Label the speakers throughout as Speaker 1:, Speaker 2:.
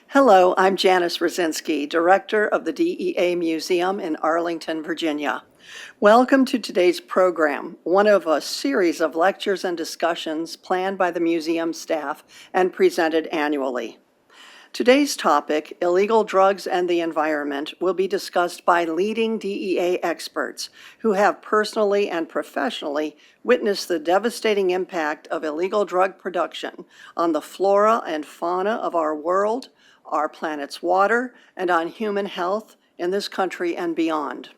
Speaker 1: Hello, I'm Janice Rosinski, Director of the DEA Museum in Arlington, Virginia. Welcome to today's program, one of a series of lectures and discussions planned by the museum staff and presented annually. Today's topic, illegal drugs and the environment, will be discussed by leading DEA experts who have personally and professionally witnessed the devastating impact of illegal drug production on the flora and fauna of our world, our planet's water, and on human health in this country and beyond.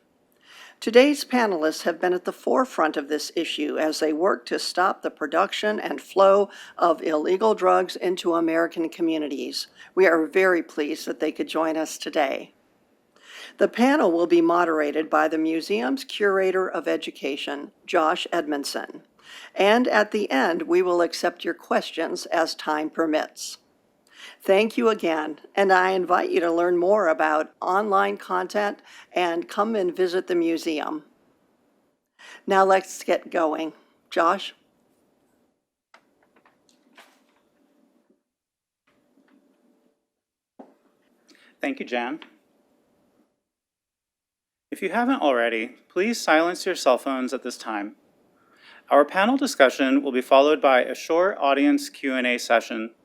Speaker 1: Today's panelists have been at the forefront of this issue as they work to stop the production and flow of illegal drugs into American communities. We are very pleased that they could join us today. The panel will be moderated by the museum's Curator of Education, Josh Edmondson. And at the end, we will accept your questions as time permits. Thank you again, and I invite you to learn more about online content and come and visit the museum. Now let's get going. Josh?
Speaker 2: Thank you, Jan. If you haven't already, please silence your cell phones at this time. Our panel discussion will be followed by a short audience Q&A session.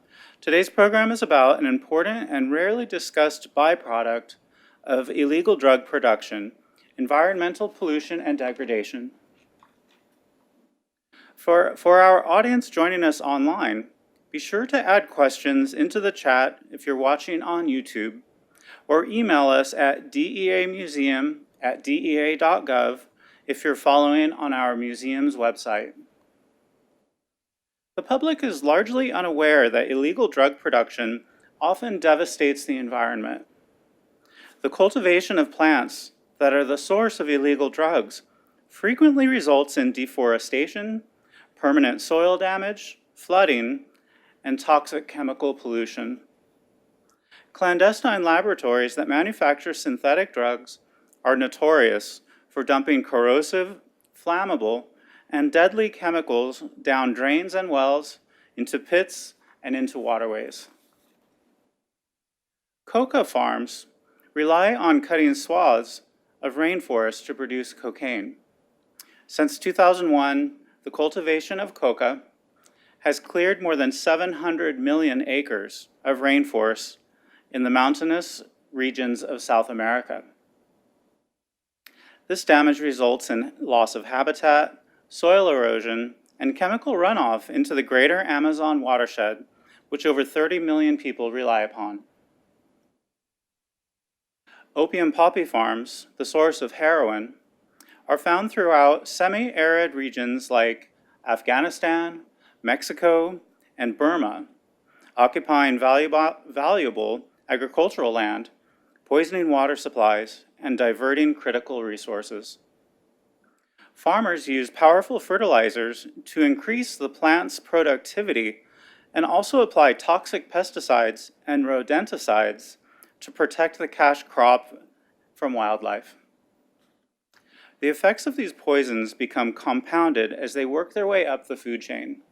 Speaker 2: Today's program is about an important and rarely discussed byproduct of illegal drug production, environmental pollution and degradation. For our audience joining us online, be sure to add questions into the chat if you're watching on YouTube, or email us at deamuseum@dea.gov if you're following on our museum's website. The public is largely unaware that illegal drug production often devastates the environment. The cultivation of plants that are the source of illegal drugs frequently results in deforestation, permanent soil damage, flooding, and toxic chemical pollution. Clandestine laboratories that manufacture synthetic drugs are notorious for dumping corrosive, flammable, and deadly chemicals down drains and wells, into pits, and into waterways. Coca farms rely on cutting swaths of rainforest to produce cocaine. Since 2001, the cultivation of coca has cleared more than 700 million acres of rainforest in the mountainous regions of South America. This damage results in loss of habitat, soil erosion, and chemical runoff into the greater Amazon watershed, which over 30 million people rely upon. Opium poppy farms, the source of heroin, are found throughout semi-arid regions like Afghanistan, Mexico, and Burma, occupying valuable agricultural land, poisoning water supplies, and diverting critical resources. Farmers use powerful fertilizers to increase the plant's productivity and also apply toxic pesticides and rodenticides to protect the cash crop from wildlife. The effects of these poisons become compounded as they work their way up the food chain.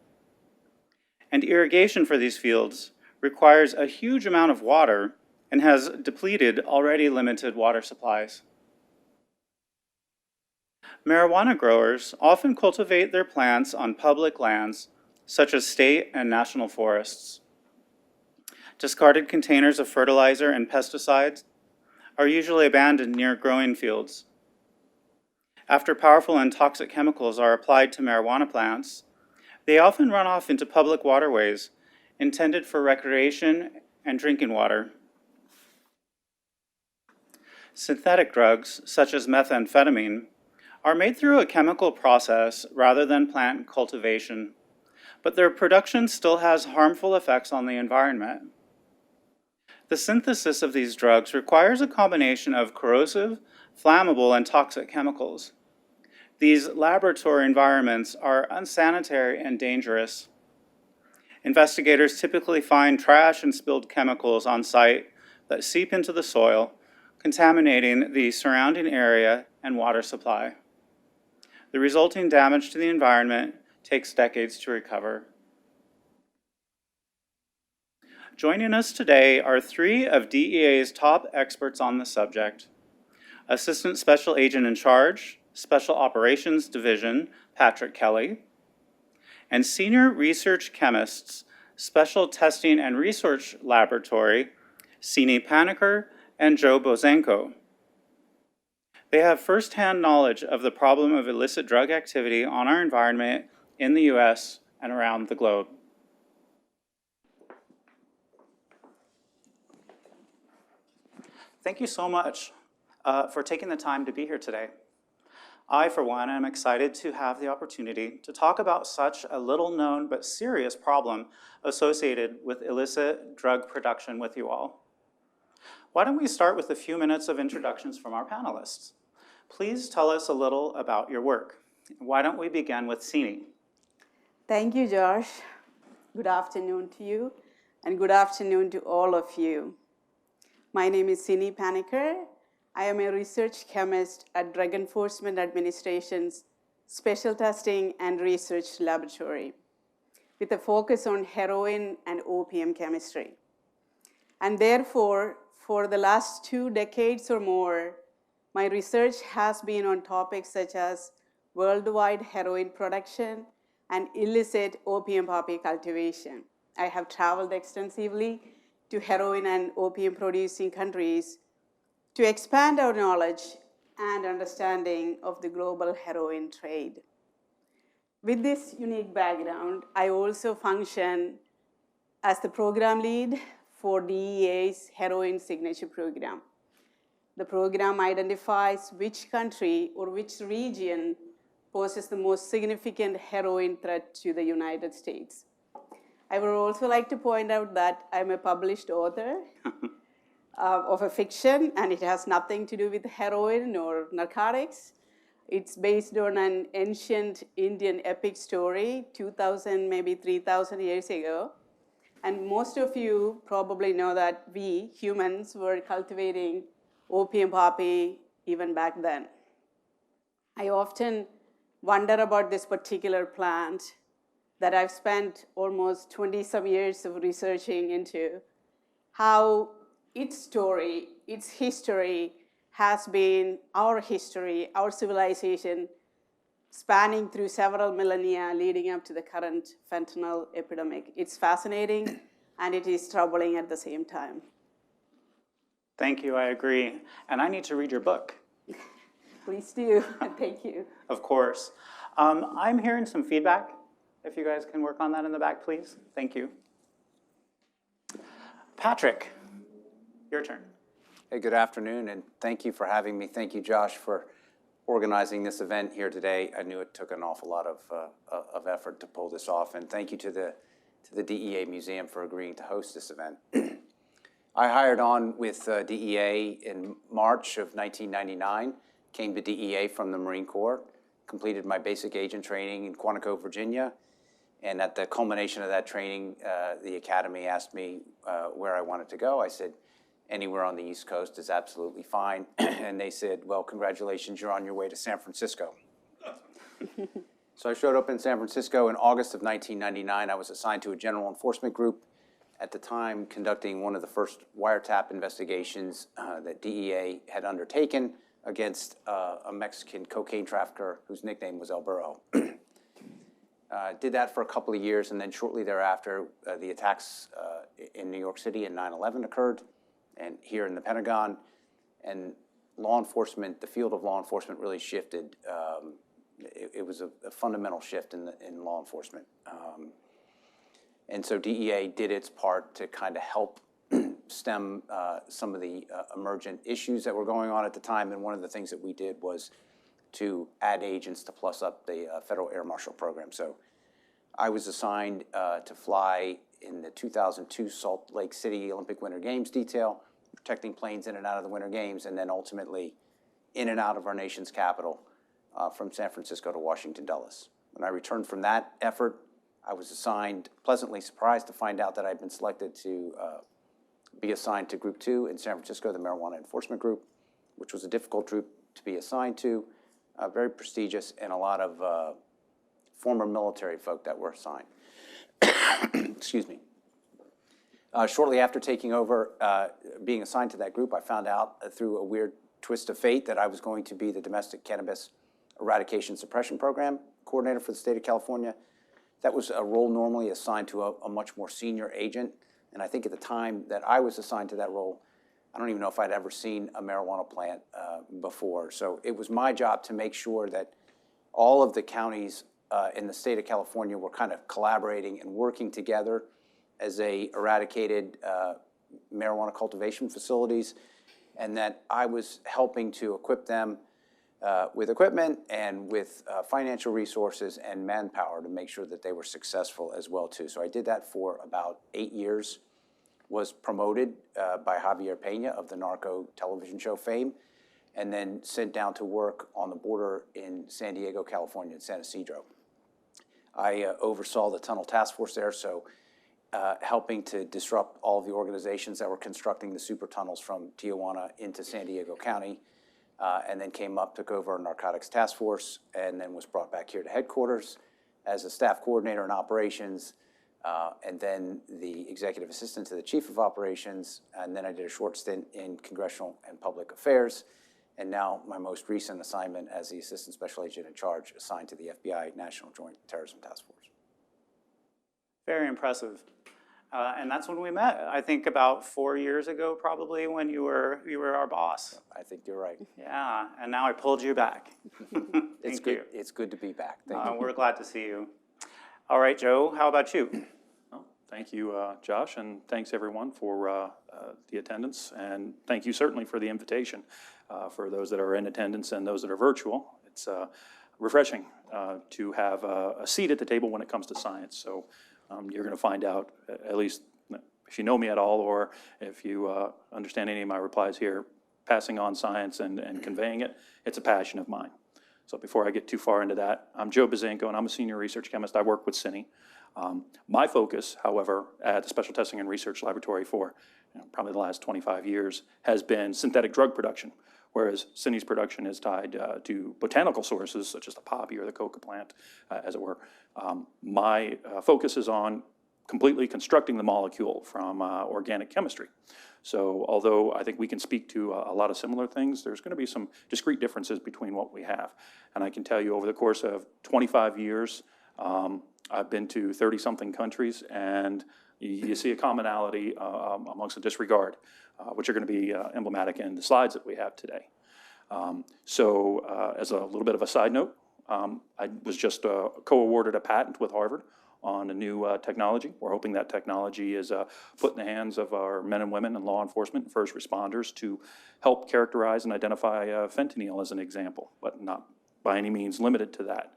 Speaker 2: And irrigation for these fields requires a huge amount of water and has depleted already limited water supplies. Marijuana growers often cultivate their plants on public lands, such as state and national forests. Discarded containers of fertilizer and pesticides are usually abandoned near growing fields. After powerful and toxic chemicals are applied to marijuana plants, they often run off into public waterways intended for recreation and drinking water. Synthetic drugs, such as methamphetamine, are made through a chemical process rather than plant cultivation, but their production still has harmful effects on the environment. The synthesis of these drugs requires a combination of corrosive, flammable, and toxic chemicals. These laboratory environments are unsanitary and dangerous. Investigators typically find trash and spilled chemicals on site that seep into the soil, contaminating the surrounding area and water supply. The resulting damage to the environment takes decades to recover. Joining us today are three of DEA's top experts on the subject: Assistant Special Agent in Charge, Special Operations Division, Patrick Kelly, and Senior Research Chemists, Special Testing and Research Laboratory, Sini Paniker and Joe Bozenko. They have firsthand knowledge of the problem of illicit drug activity on our environment in the US and around the globe. Thank you so much for taking the time to be here today. I, for one, am excited to have the opportunity to talk about such a little-known but serious problem associated with illicit drug production with you all. Why don't we start with a few minutes of introductions from our panelists? Please tell us a little about your work. Why don't we begin with Sini?
Speaker 3: Thank you, Josh. Good afternoon to you, and good afternoon to all of you. My name is Sini Paniker. I am a research chemist at Drug Enforcement Administration's Special Testing and Research Laboratory, with a focus on heroin and opium chemistry. And therefore, for the last 2 decades or more, my research has been on topics such as worldwide heroin production and illicit opium poppy cultivation. I have traveled extensively to heroin and opium producing countries to expand our knowledge and understanding of the global heroin trade. With this unique background, I also function as the program lead for DEA's Heroin Signature Program. The program identifies which country or which region poses the most significant heroin threat to the United States. I would also like to point out that I'm a published author of a fiction, and it has nothing to do with heroin or narcotics. It's based on an ancient Indian epic story, 2,000, maybe 3,000 years ago. And most of you probably know that we, humans, were cultivating opium poppy even back then. I often wonder about this particular plant that I've spent almost 20-some years of researching into, how its story, its history has been our history, our civilization, spanning through several millennia leading up to the current fentanyl epidemic. It's fascinating and it is troubling at the same time.
Speaker 2: Thank you, I agree. And I need to read your book.
Speaker 3: Please do, thank you.
Speaker 2: Of course. I'm hearing some feedback. If you guys can work on that in the back, please. Thank you. Patrick, your turn.
Speaker 4: Hey, good afternoon, and thank you for having me. Thank you, Josh, for organizing this event here today. I knew it took an awful lot of effort to pull this off, and thank you to the DEA Museum for agreeing to host this event. I hired on with DEA in March of 1999, came to DEA from the Marine Corps, completed my basic agent training in Quantico, Virginia, and at the culmination of that training, the Academy asked me where I wanted to go. I said, anywhere on the East Coast is absolutely fine. And they said, well, congratulations, you're on your way to San Francisco. So I showed up in San Francisco in August of 1999. I was assigned to a general enforcement group, at the time conducting one of the first wiretap investigations that DEA had undertaken against a Mexican cocaine trafficker whose nickname was El Burro. Did that for a couple of years, and then shortly thereafter, the attacks in New York City and 9/11 occurred, and here in the Pentagon, and law enforcement, the field of law enforcement really shifted. It was a fundamental shift in law enforcement. And so DEA did its part to kind of help stem some of the emergent issues that were going on at the time, and one of the things that we did was to add agents to plus up the Federal Air Marshal program. So I was assigned to fly in the 2002 Salt Lake City Olympic Winter Games detail, protecting planes in and out of the Winter Games, and then ultimately in and out of our nation's capital from San Francisco to Washington Dulles. When I returned from that effort, I was assigned, pleasantly surprised to find out that I'd been selected to be assigned to Group 2 in San Francisco, the Marijuana Enforcement Group, which was a difficult group to be assigned to, very prestigious, and a lot of former military folk that were assigned. Excuse me. Shortly after taking over, being assigned to that group, I found out through a weird twist of fate that I was going to be the Domestic Cannabis Eradication Suppression Program coordinator for the state of California. That was a role normally assigned to a much more senior agent. And I think at the time that I was assigned to that role, I don't even know if I'd ever seen a marijuana plant before. So it was my job to make sure that all of the counties in the state of California were kind of collaborating and working together as they eradicated marijuana cultivation facilities, and that I was helping to equip them with equipment and with financial resources and manpower to make sure that they were successful as well too. So I did that for about 8 years, was promoted by Javier Pena of the Narco television show fame, and then sent down to work on the border in San Diego, California, in San Isidro. I oversaw the tunnel task force there, so helping to disrupt all of the organizations that were constructing the super tunnels from Tijuana into San Diego County, and then came up, took over a narcotics task force, and then was brought back here to headquarters as a staff coordinator in operations, and then the executive assistant to the chief of operations, and then I did a short stint in congressional and public affairs, and now my most recent assignment as the assistant special agent in charge assigned to the FBI National Joint Terrorism Task Force.
Speaker 2: Very impressive. And that's when we met, I think about 4 years ago, probably, when you were our boss.
Speaker 4: I think you're right.
Speaker 2: Yeah, and now I pulled you back.
Speaker 4: It's good. It's good to be back. Thank you.
Speaker 2: We're glad to see you. All right, Joe, how about you?
Speaker 5: Well, thank you, Josh, and thanks everyone for the attendance, and thank you certainly for the invitation for those that are in attendance and those that are virtual. It's refreshing to have a seat at the table when it comes to science. So you're going to find out, at least if you know me at all, or if you understand any of my replies here, passing on science and conveying it, it's a passion of mine. So before I get too far into that, I'm Joe Bazenko, and I'm a senior research chemist. I work with CINI. My focus, however, at the Special Testing and Research Laboratory for probably the last 25 years has been synthetic drug production, whereas CINI's production is tied to botanical sources such as the poppy or the coca plant, as it were. My focus is on completely constructing the molecule from organic chemistry. So although I think we can speak to a lot of similar things, there's going to be some discrete differences between what we have. And I can tell you over the course of 25 years, I've been to 30-something countries, and you see a commonality amongst the disregard, which are going to be emblematic in the slides that we have today. As a little bit of a side note, I was just co-awarded a patent with Harvard on a new technology. We're hoping that technology is put in the hands of our men and women in law enforcement and first responders to help characterize and identify fentanyl as an example, but not by any means limited to that.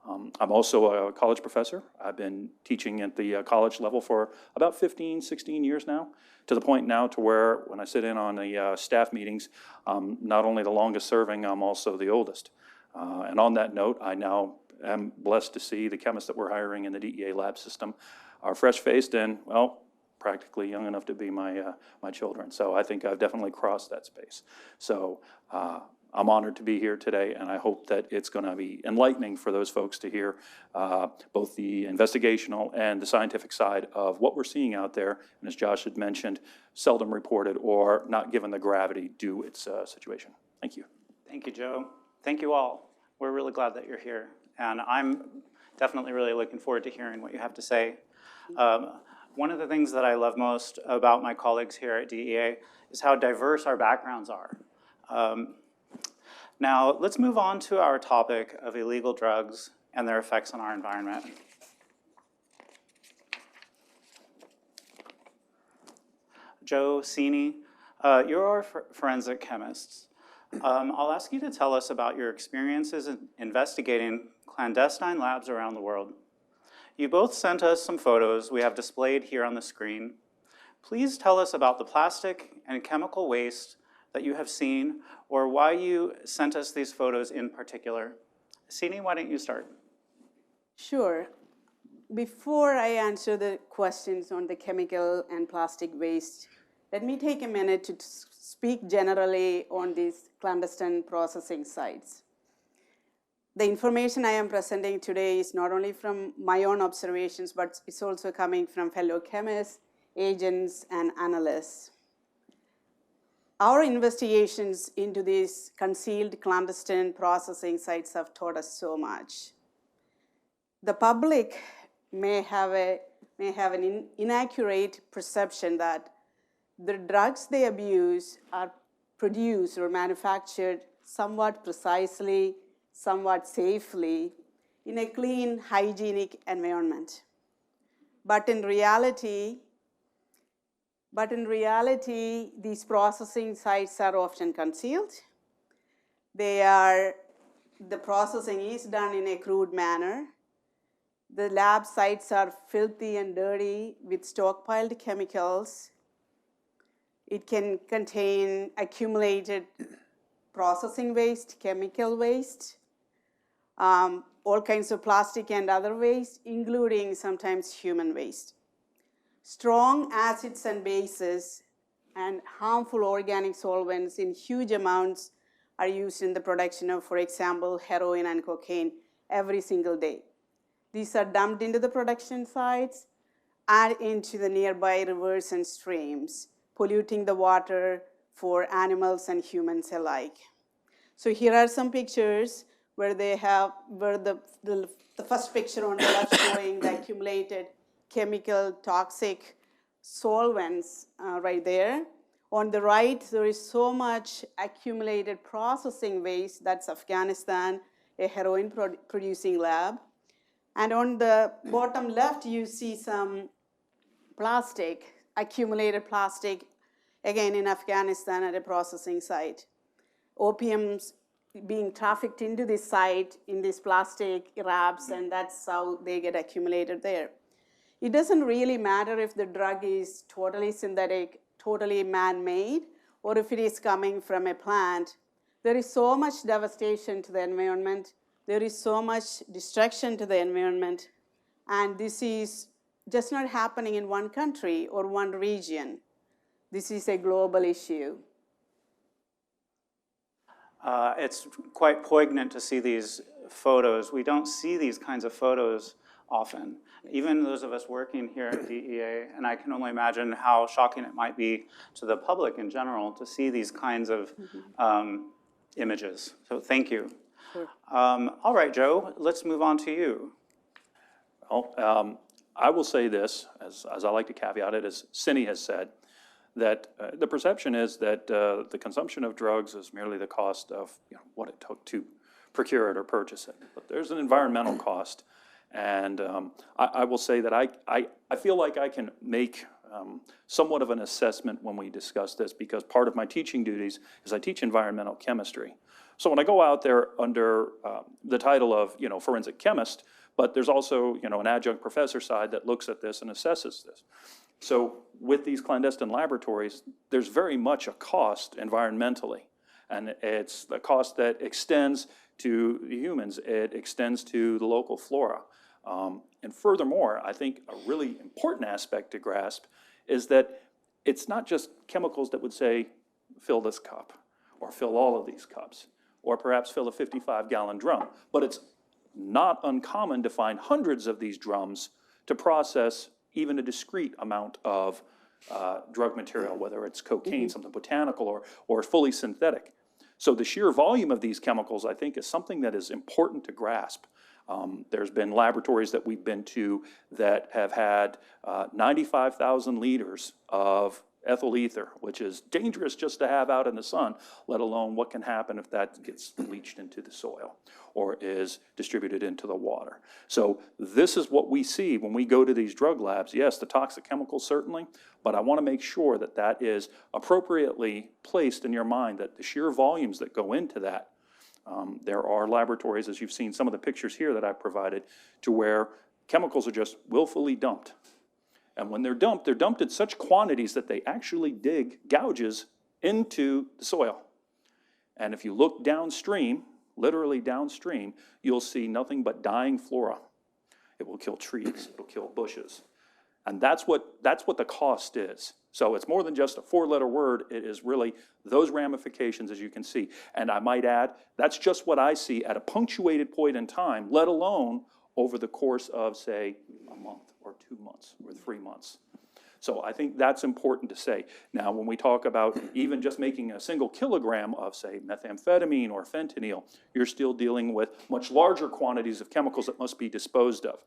Speaker 5: I'm also a college professor. I've been teaching at the college level for about 15, 16 years now, to the point now to where when I sit in on the staff meetings, not only the longest serving, I'm also the oldest. And on that note, I now am blessed to see the chemists that we're hiring in the DEA lab system are fresh-faced and, well, practically young enough to be my children. So I think I've definitely crossed that space. So I'm honored to be here today, and I hope that it's going to be enlightening for those folks to hear both the investigational and the scientific side of what we're seeing out there, and as Josh had mentioned, seldom reported or not given the gravity due its situation. Thank you.
Speaker 2: Thank you, Joe. Thank you all. We're really glad that you're here, and I'm definitely really looking forward to hearing what you have to say. One of the things that I love most about my colleagues here at DEA is how diverse our backgrounds are. Now, let's move on to our topic of illegal drugs and their effects on our environment. Joe, Sini, you're our forensic chemists. I'll ask you to tell us about your experiences in investigating clandestine labs around the world. You both sent us some photos we have displayed here on the screen. Please tell us about the plastic and chemical waste that you have seen, or why you sent us these photos in particular. Sini, why don't you start?
Speaker 3: Sure. Before I answer the questions on the chemical and plastic waste, let me take a minute to speak generally on these clandestine processing sites. The information I am presenting today is not only from my own observations, but it's also coming from fellow chemists agents, and analysts. Our investigations into these concealed clandestine processing sites have taught us so much. The public may have an inaccurate perception that the drugs they abuse are produced or manufactured somewhat precisely, somewhat safely, in a clean, hygienic environment. But in reality, these processing sites are often concealed. The processing is done in a crude manner. The lab sites are filthy and dirty with stockpiled chemicals. It can contain accumulated processing waste, chemical waste, all kinds of plastic and other waste, including sometimes human waste. Strong acids and bases and harmful organic solvents in huge amounts are used in the production of, for example, heroin and cocaine every single day. These are dumped into the production sites and into the nearby rivers and streams, polluting the water for animals and humans alike. So here are some pictures where the first picture on the left showing the accumulated chemical toxic solvents right there. On the right, there is so much accumulated processing waste. That's Afghanistan, a heroin producing lab. And on the bottom left, you see some plastic, accumulated plastic, again in Afghanistan at a processing site. Opiums being trafficked into this site in these plastic wraps, and that's how they get accumulated there. It doesn't really matter if the drug is totally synthetic, totally man-made, or if it is coming from a plant. There is so much devastation to the environment. There is so much destruction to the environment. And this is just not happening in one country or one region. This is a global issue.
Speaker 2: It's quite poignant to see these photos. We don't see these kinds of photos often, even those of us working here at DEA, and I can only imagine how shocking it might be to the public in general to see these kinds of images. So thank you.
Speaker 3: Sure.
Speaker 2: All right, Joe, let's move on to you.
Speaker 5: Well, I will say this, as I like to caveat it, as Cindy has said, that the perception is that the consumption of drugs is merely the cost of what it took to procure it or purchase it. But there's an environmental cost. And I will say that I feel like I can make somewhat of an assessment when we discuss this, because part of my teaching duties is I teach environmental chemistry. So when I go out there under the title of forensic chemist, but there's also an adjunct professor side that looks at this and assesses this. So with these clandestine laboratories, there's very much a cost environmentally, and it's the cost that extends to the humans. It extends to the local flora. And furthermore, I think a really important aspect to grasp is that it's not just chemicals that would say, fill this cup, or fill all of these cups, or perhaps fill a 55-gallon drum, but it's not uncommon to find hundreds of these drums to process even a discrete amount of drug material, whether it's cocaine, something botanical, or fully synthetic. So the sheer volume of these chemicals, I think, is something that is important to grasp. There's been laboratories that we've been to that have had 95,000 liters of ethyl ether, which is dangerous just to have out in the sun, let alone what can happen if that gets leached into the soil or is distributed into the water. So this is what we see when we go to these drug labs. Yes, the toxic chemicals certainly, but I want to make sure that that is appropriately placed in your mind, that the sheer volumes that go into that. There are laboratories, as you've seen some of the pictures here that I've provided, to where chemicals are just willfully dumped. And when they're dumped in such quantities that they actually dig gouges into the soil. And if you look downstream, literally downstream, you'll see nothing but dying flora. It will kill trees, it'll kill bushes. And that's what the cost is. So it's more than just a four-letter word. It is really those ramifications, as you can see. And I might add, that's just what I see at a punctuated point in time, let alone over the course of, say, a month or 2 months or 3 months. So I think that's important to say. Now, when we talk about even just making a single kilogram of, say, methamphetamine or fentanyl, you're still dealing with much larger quantities of chemicals that must be disposed of.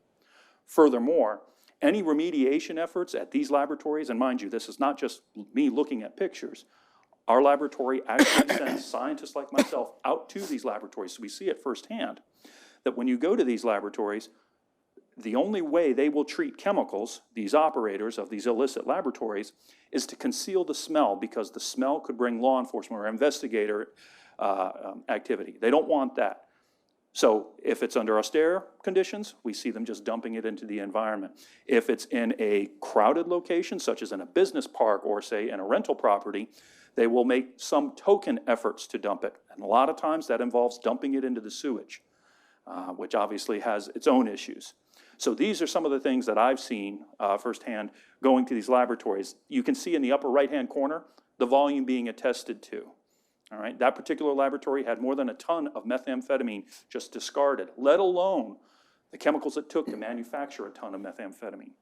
Speaker 5: Furthermore, any remediation efforts at these laboratories, and mind you, this is not just me looking at pictures, our laboratory actually sends scientists like myself out to these laboratories, so we see it firsthand, that when you go to these laboratories, the only way they will treat chemicals, these operators of these illicit laboratories, is to conceal the smell, because the smell could bring law enforcement or investigator activity. They don't want that. So if it's under austere conditions, we see them just dumping it into the environment. If it's in a crowded location, such as in a business park or, say, in a rental property, they will make some token efforts to dump it. And a lot of times that involves dumping it into the sewage, which obviously has its own issues. So these are some of the things that I've seen firsthand going to these laboratories. You can see in the upper right-hand corner the volume being attested to. All right, that particular laboratory had more than a ton of methamphetamine just discarded, let alone the chemicals it took to manufacture a ton of methamphetamine.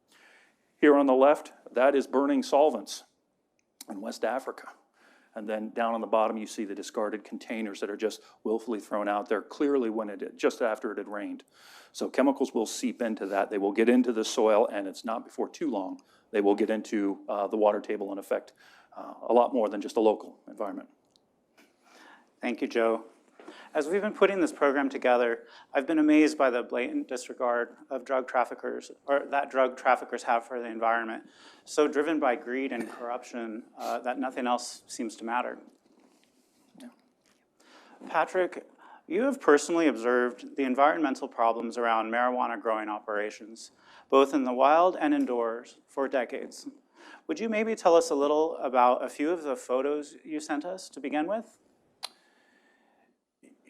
Speaker 5: Here on the left, that is burning solvents in West Africa. And then down on the bottom, you see the discarded containers that are just willfully thrown out there, clearly just after it had rained. So chemicals will seep into that. They will get into the soil, and it's not before too long they will get into the water table and affect a lot more than just a local environment.
Speaker 2: Thank you, Joe. As we've been putting this program together, I've been amazed by the blatant disregard of drug traffickers, or that drug traffickers have for the environment, so driven by greed and corruption that nothing else seems to matter. Yeah. Patrick, you have personally observed the environmental problems around marijuana growing operations, both in the wild and indoors, for decades. Would you maybe tell us a little about a few of the photos you sent us to begin with?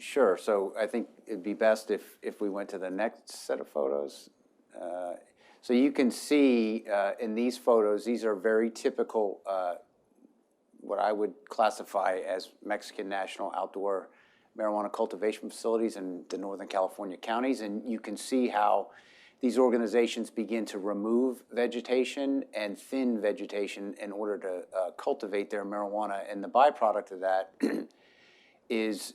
Speaker 4: Sure. So I think it'd be best if we went to the next set of photos. So you can see in these photos, these are very typical, what I would classify as Mexican national outdoor marijuana cultivation facilities in the Northern California counties. And you can see how these organizations begin to remove vegetation and thin vegetation in order to cultivate their marijuana. And the byproduct of that is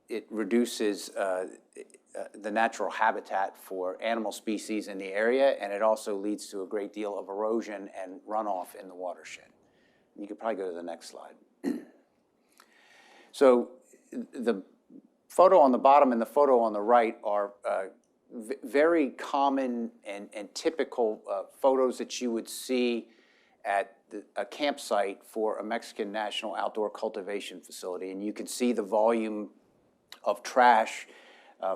Speaker 4: it reduces the natural habitat for animal species in the area, and it also leads to a great deal of erosion and runoff in the watershed. You could probably go to the next slide. So the photo on the bottom and the photo on the right are very common and typical photos that you would see at a campsite for a Mexican national outdoor cultivation facility. And you can see the volume of trash,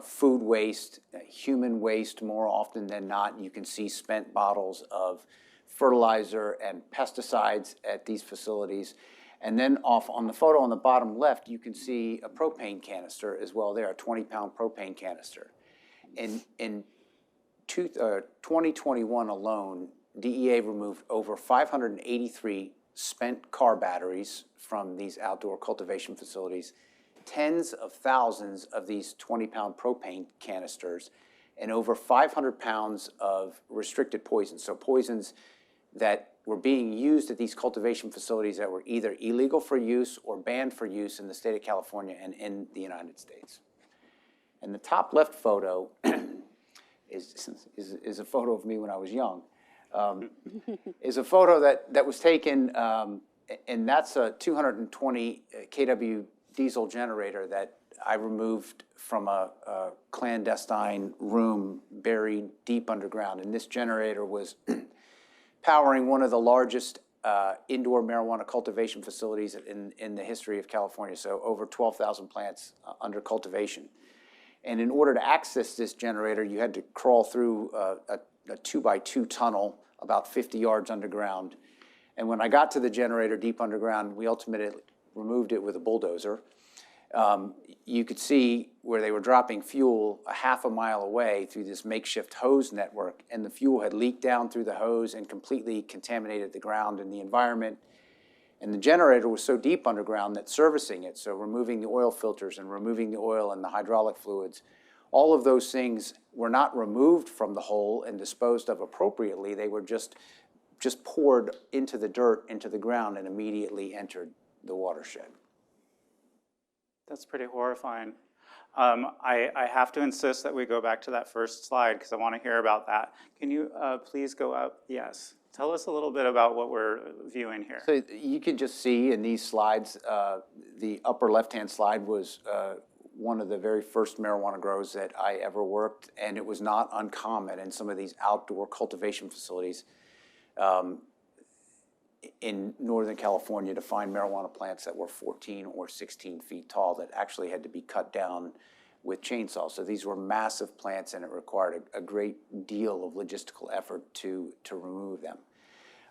Speaker 4: food waste, human waste more often than not. You can see spent bottles of fertilizer and pesticides at these facilities. And then off on the photo on the bottom left, you can see a propane canister as well there, a 20-pound propane canister. In 2021 alone, DEA removed over 583 spent car batteries from these outdoor cultivation facilities, tens of thousands of these 20-pound propane canisters, and over 500 pounds of restricted poisons. So poisons that were being used at these cultivation facilities that were either illegal for use or banned for use in the state of California and in the United States. And the top left photo is a photo of me when I was young. Is a photo that was taken, and that's a 220 kW diesel generator that I removed from a clandestine room buried deep underground. And this generator was powering one of the largest indoor marijuana cultivation facilities in the history of California, so over 12,000 plants under cultivation. And in order to access this generator, you had to crawl through a 2x2 tunnel about 50 yards underground. And when I got to the generator deep underground, we ultimately removed it with a bulldozer. You could see where they were dropping fuel a half a mile away through this makeshift hose network, and the fuel had leaked down through the hose and completely contaminated the ground and the environment. And the generator was so deep underground that servicing it, so removing the oil filters and removing the oil and the hydraulic fluids, all of those things were not removed from the hole and disposed of appropriately. They were just just poured into the dirt, into the ground, and immediately entered the watershed.
Speaker 2: That's pretty horrifying. I have to insist that we go back to that first slide because I want to hear about that. Can you please go up? Yes. Tell us a little bit about what we're viewing here.
Speaker 4: So you can just see in these slides, the upper left-hand slide was one of the very first marijuana grows that I ever worked, and it was not uncommon in some of these outdoor cultivation facilities in Northern California to find marijuana plants that were 14 or 16 feet tall that actually had to be cut down with chainsaws. So these were massive plants, and it required a great deal of logistical effort to remove them.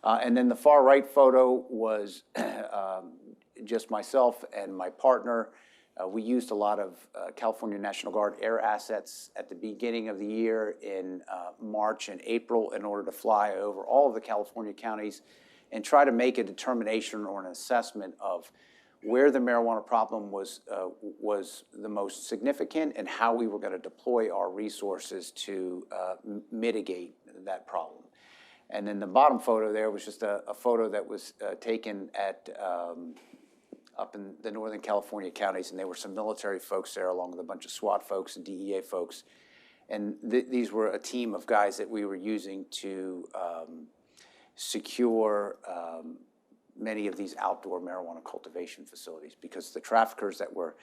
Speaker 4: And then the far right photo was just myself and my partner. We used a lot of California National Guard air assets at the beginning of the year in March and April in order to fly over all of the California counties and try to make a determination or an assessment of where the marijuana problem was the most significant and how we were going to deploy our resources to mitigate that problem. And then the bottom photo there was just a photo that was taken at up in the Northern California counties, and there were some military folks there along with a bunch of SWAT folks and DEA folks. And these were a team of guys that we were using to secure many of these outdoor marijuana cultivation facilities, because the traffickers that were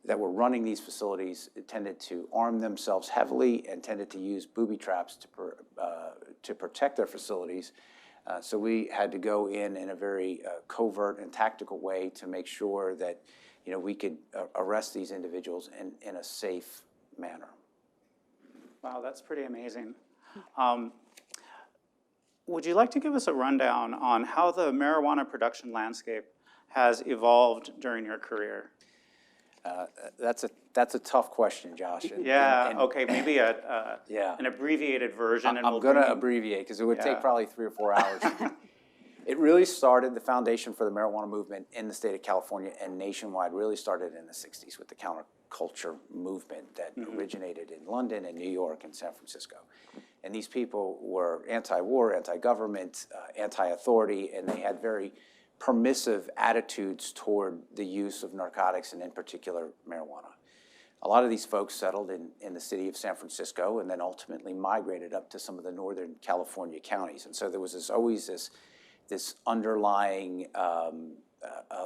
Speaker 4: running these facilities tended to arm themselves heavily and tended to use booby traps to protect their facilities. So we had to go in a very covert and tactical way to make sure that we could arrest these individuals in a safe manner.
Speaker 2: Wow, that's pretty amazing. Would you like to give us a rundown on how the marijuana production landscape has evolved during your career?
Speaker 4: That's a tough question, Josh.
Speaker 2: Yeah, okay, maybe
Speaker 4: yeah.
Speaker 2: an abbreviated version.
Speaker 4: I'm going to abbreviate because it would take probably 3 or 4 hours. It really started, the foundation for the marijuana movement in the state of California and nationwide really started in the 60s with the counterculture movement that originated in London and New York and San Francisco. And these people were anti-war, anti-government, anti-authority, and they had very permissive attitudes toward the use of narcotics and in particular marijuana. A lot of these folks settled in the city of San Francisco and then ultimately migrated up to some of the Northern California counties. And so there was always this underlying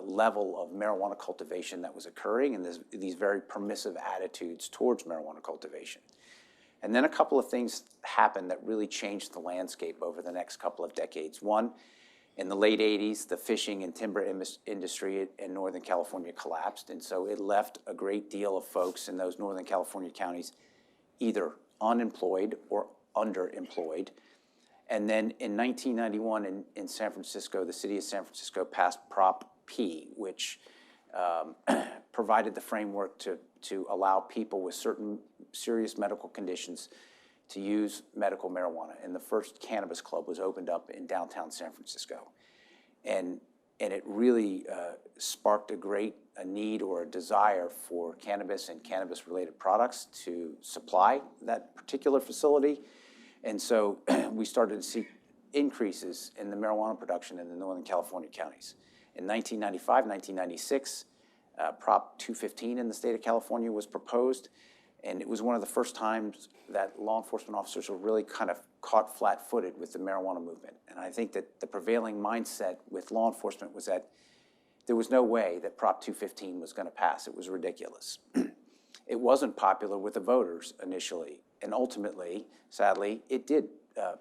Speaker 4: level of marijuana cultivation that was occurring and these very permissive attitudes towards marijuana cultivation. And then a couple of things happened that really changed the landscape over the next couple of decades. One, in the late 80s, the fishing and timber industry in Northern California collapsed, and so it left a great deal of folks in those Northern California counties either unemployed or underemployed. And then in 1991 in San Francisco, the city of San Francisco passed Prop P, which provided the framework to allow people with certain serious medical conditions to use medical marijuana. And the first cannabis club was opened up in downtown San Francisco. And it really sparked a need or a desire for cannabis and cannabis-related products to supply that particular facility. And so we started to see increases in the marijuana production in the Northern California counties. In 1995, 1996, Prop 215 in the state of California was proposed, and it was one of the first times that law enforcement officers were really kind of caught flat-footed with the marijuana movement. And I think that the prevailing mindset with law enforcement was that there was no way that Prop 215 was going to pass. It was ridiculous. It wasn't popular with the voters initially, and ultimately, sadly, it did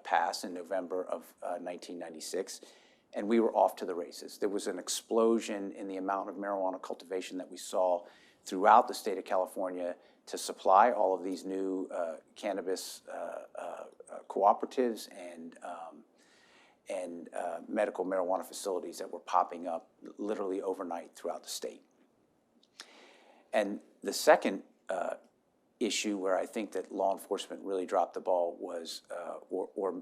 Speaker 4: pass in November of 1996, and we were off to the races. There was an explosion in the amount of marijuana cultivation that we saw throughout the state of California to supply all of these new cannabis cooperatives and medical marijuana facilities that were popping up literally overnight throughout the state. And the second issue where I think that law enforcement really dropped the ball was, or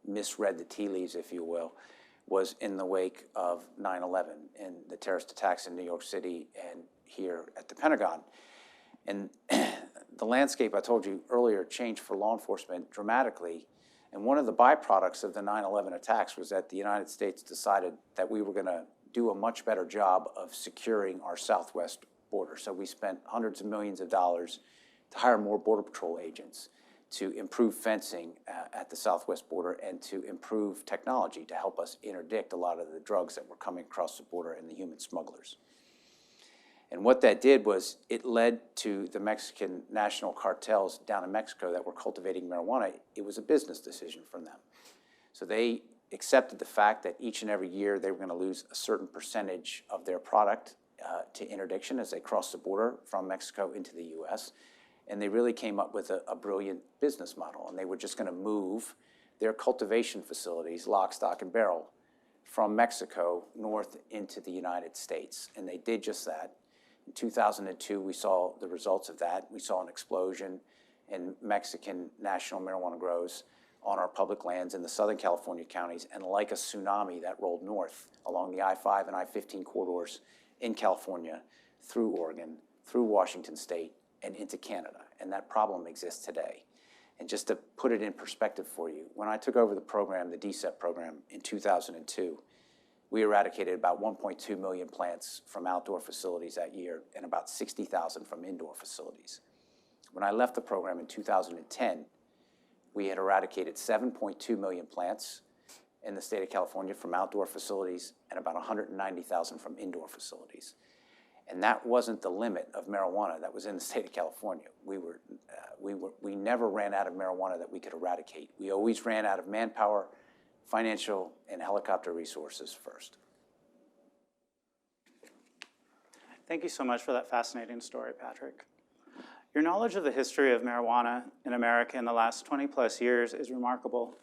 Speaker 4: misread the tea leaves, if you will, was in the wake of 9/11 and the terrorist attacks in New York City and here at the Pentagon. And the landscape, I told you earlier, changed for law enforcement dramatically And one of the byproducts of the 9/11 attacks was that the United States decided that we were going to do a much better job of securing our southwest border. So we spent hundreds of millions of dollars to hire more Border Patrol agents, to improve fencing at the southwest border, and to improve technology to help us interdict a lot of the drugs that were coming across the border and the human smugglers. And what that did was it led to the Mexican national cartels down in Mexico that were cultivating marijuana. It was a business decision from them. So they accepted the fact that each and every year they were going to lose a certain percentage of their product to interdiction as they crossed the border from Mexico into the US. And they really came up with a brilliant business model. And they were just going to move their cultivation facilities, lock, stock, and barrel, from Mexico north into the United States. And they did just that. In 2002, we saw the results of that. We saw an explosion in Mexican national marijuana grows on our public lands in the Southern California counties, and like a tsunami that rolled north along the I-5 and I-15 corridors in California, through Oregon, through Washington State, and into Canada. And that problem exists today. And just to put it in perspective for you, when I took over the program, the DCEP program, in 2002, we eradicated about 1.2 million plants from outdoor facilities that year and about 60,000 from indoor facilities. When I left the program in 2010, we had eradicated 7.2 million plants in the state of California from outdoor facilities and about 190,000 from indoor facilities. And that wasn't the limit of marijuana that was in the state of California. We never ran out of marijuana that we could eradicate. We always ran out of manpower, financial, and helicopter resources first.
Speaker 2: Thank you so much for that fascinating story, Patrick. Your knowledge of the history of marijuana in America in the last 20 plus years is remarkable.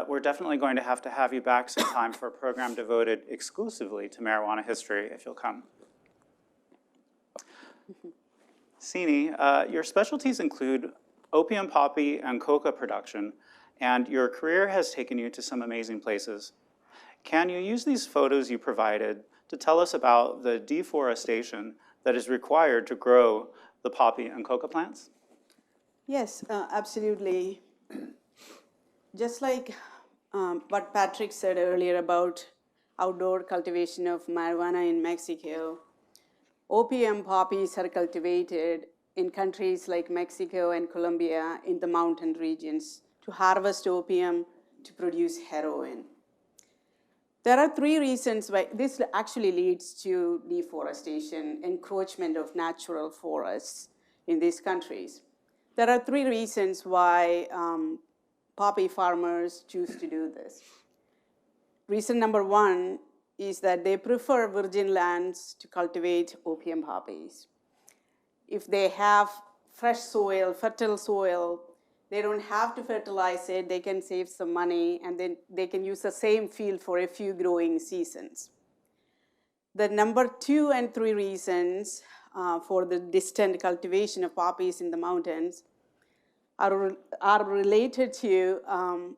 Speaker 2: We're definitely going to have you back sometime for a program devoted exclusively to marijuana history, if you'll come. Sini, your specialties include opium poppy and coca production, and your career has taken you to some amazing places. Can you use these photos you provided to tell us about the deforestation that is required to grow the poppy and coca plants?
Speaker 3: Yes, absolutely. Just like what Patrick said earlier about outdoor cultivation of marijuana in Mexico, opium poppies are cultivated in countries like Mexico and Colombia in the mountain regions to harvest opium to produce heroin. There are three reasons why this actually leads to deforestation, encroachment of natural forests in these countries. There are three reasons why poppy farmers choose to do this. Reason number one is that they prefer virgin lands to cultivate opium poppies. If they have fresh soil, fertile soil, they don't have to fertilize it, they can save some money, and then they can use the same field for a few growing seasons. The number two and three reasons for the distant cultivation of poppies in the mountains are related to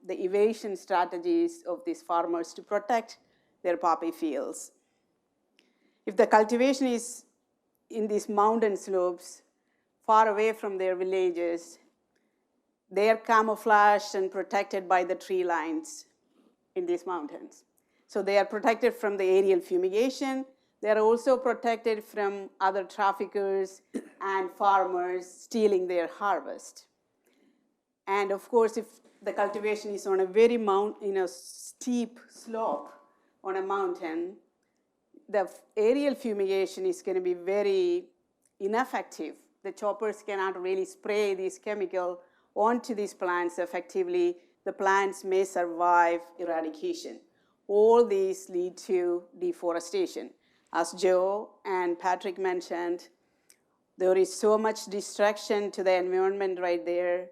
Speaker 3: the evasion strategies of these farmers to protect their poppy fields. If the cultivation is in these mountain slopes, far away from their villages, they are camouflaged and protected by the tree lines in these mountains. So they are protected from the aerial fumigation. They are also protected from other traffickers and farmers stealing their harvest. And of course, if the cultivation is on a very steep slope on a mountain, the aerial fumigation is going to be very ineffective. The choppers cannot really spray this chemical onto these plants effectively. The plants may survive eradication. All these lead to deforestation. As Joe and Patrick mentioned, there is so much destruction to the environment right there.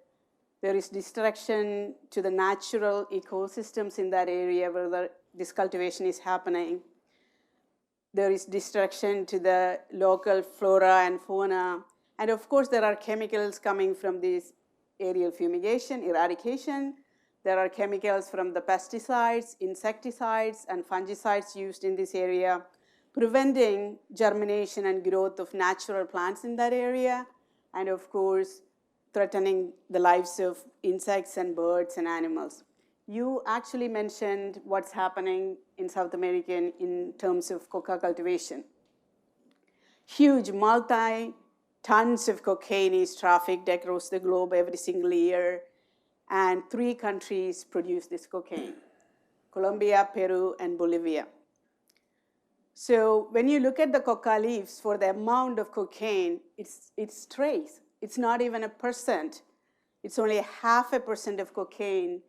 Speaker 3: There is destruction to the natural ecosystems in that area where this cultivation is happening. There is destruction to the local flora and fauna. And of course, there are chemicals coming from this aerial fumigation, eradication. There are chemicals from the pesticides, insecticides, and fungicides used in this area, preventing germination and growth of natural plants in that area. And of course, threatening the lives of insects and birds and animals. You actually mentioned what's happening in South America in terms of coca cultivation. Huge tons of cocaine is trafficked across the globe every single year, and 3 countries produce this cocaine: Colombia, Peru, and Bolivia. So when you look at the coca leaves, for the amount of cocaine, it's trace. It's not even 1%. It's only 0.5% of cocaine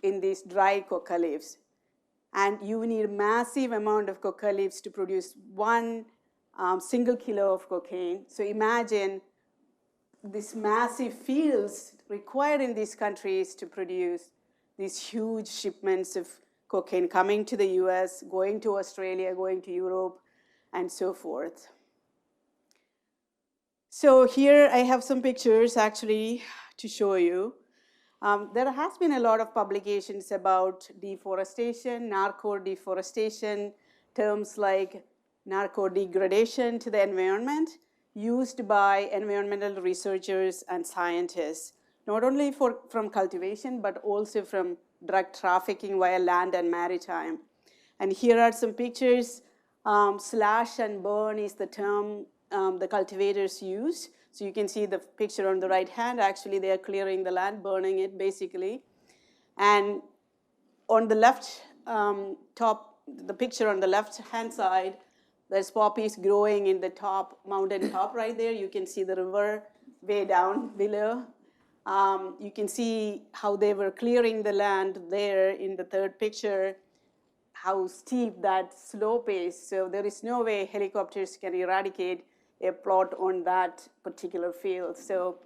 Speaker 3: in these dry coca leaves. And you need a massive amount of coca leaves to produce 1 single kilo of cocaine. So imagine these massive fields required in these countries to produce these huge shipments of cocaine coming to the US, going to Australia, going to Europe, and so forth. So here I have some pictures actually to show you. There has been a lot of publications about deforestation, narco-deforestation, terms like narco-degradation to the environment, used by environmental researchers and scientists, not only from cultivation, but also from drug trafficking via land and maritime. And here are some pictures. Slash and burn is the term the cultivators use. So you can see the picture on the right hand. Actually, they are clearing the land, burning it, basically. And on the left the picture on the left-hand side, there's poppies growing in the top, mountain top right there. You can see the river way down below. You can see how they were clearing the land there in the third picture, how steep that slope is. So there is no way helicopters can eradicate a plot on that particular field. So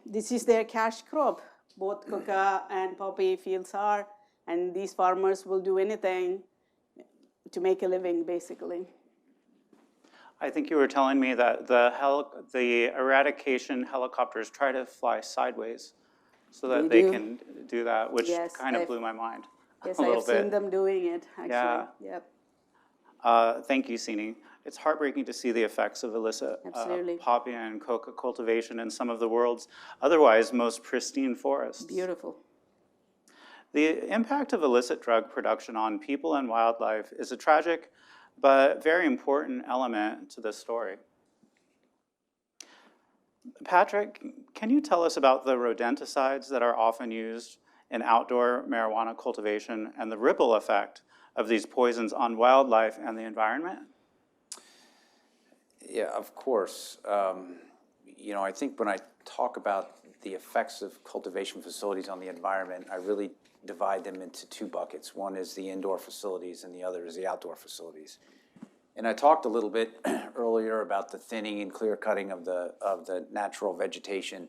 Speaker 3: this is their cash crop. Both coca and poppy fields are, and these farmers will do anything to make a living, basically.
Speaker 2: I think you were telling me that the eradication helicopters try to fly sideways so that they can do that, which kind of blew my mind a little bit.
Speaker 3: Yes, I've seen them doing it, actually.
Speaker 2: Yeah.
Speaker 3: Yep.
Speaker 2: Thank you, Sini. It's heartbreaking to see the effects of illicit poppy and coca cultivation in some of the world's otherwise most pristine forests.
Speaker 3: Beautiful.
Speaker 2: The impact of illicit drug production on people and wildlife is a tragic but very important element to this story. Patrick, can you tell us about the rodenticides that are often used in outdoor marijuana cultivation and the ripple effect of these poisons on wildlife and the environment?
Speaker 4: Yeah, of course. I think when I talk about the effects of cultivation facilities on the environment, I really divide them into 2 buckets. One is the indoor facilities and the other is the outdoor facilities. And I talked a little bit earlier about the thinning and clear cutting of the natural vegetation.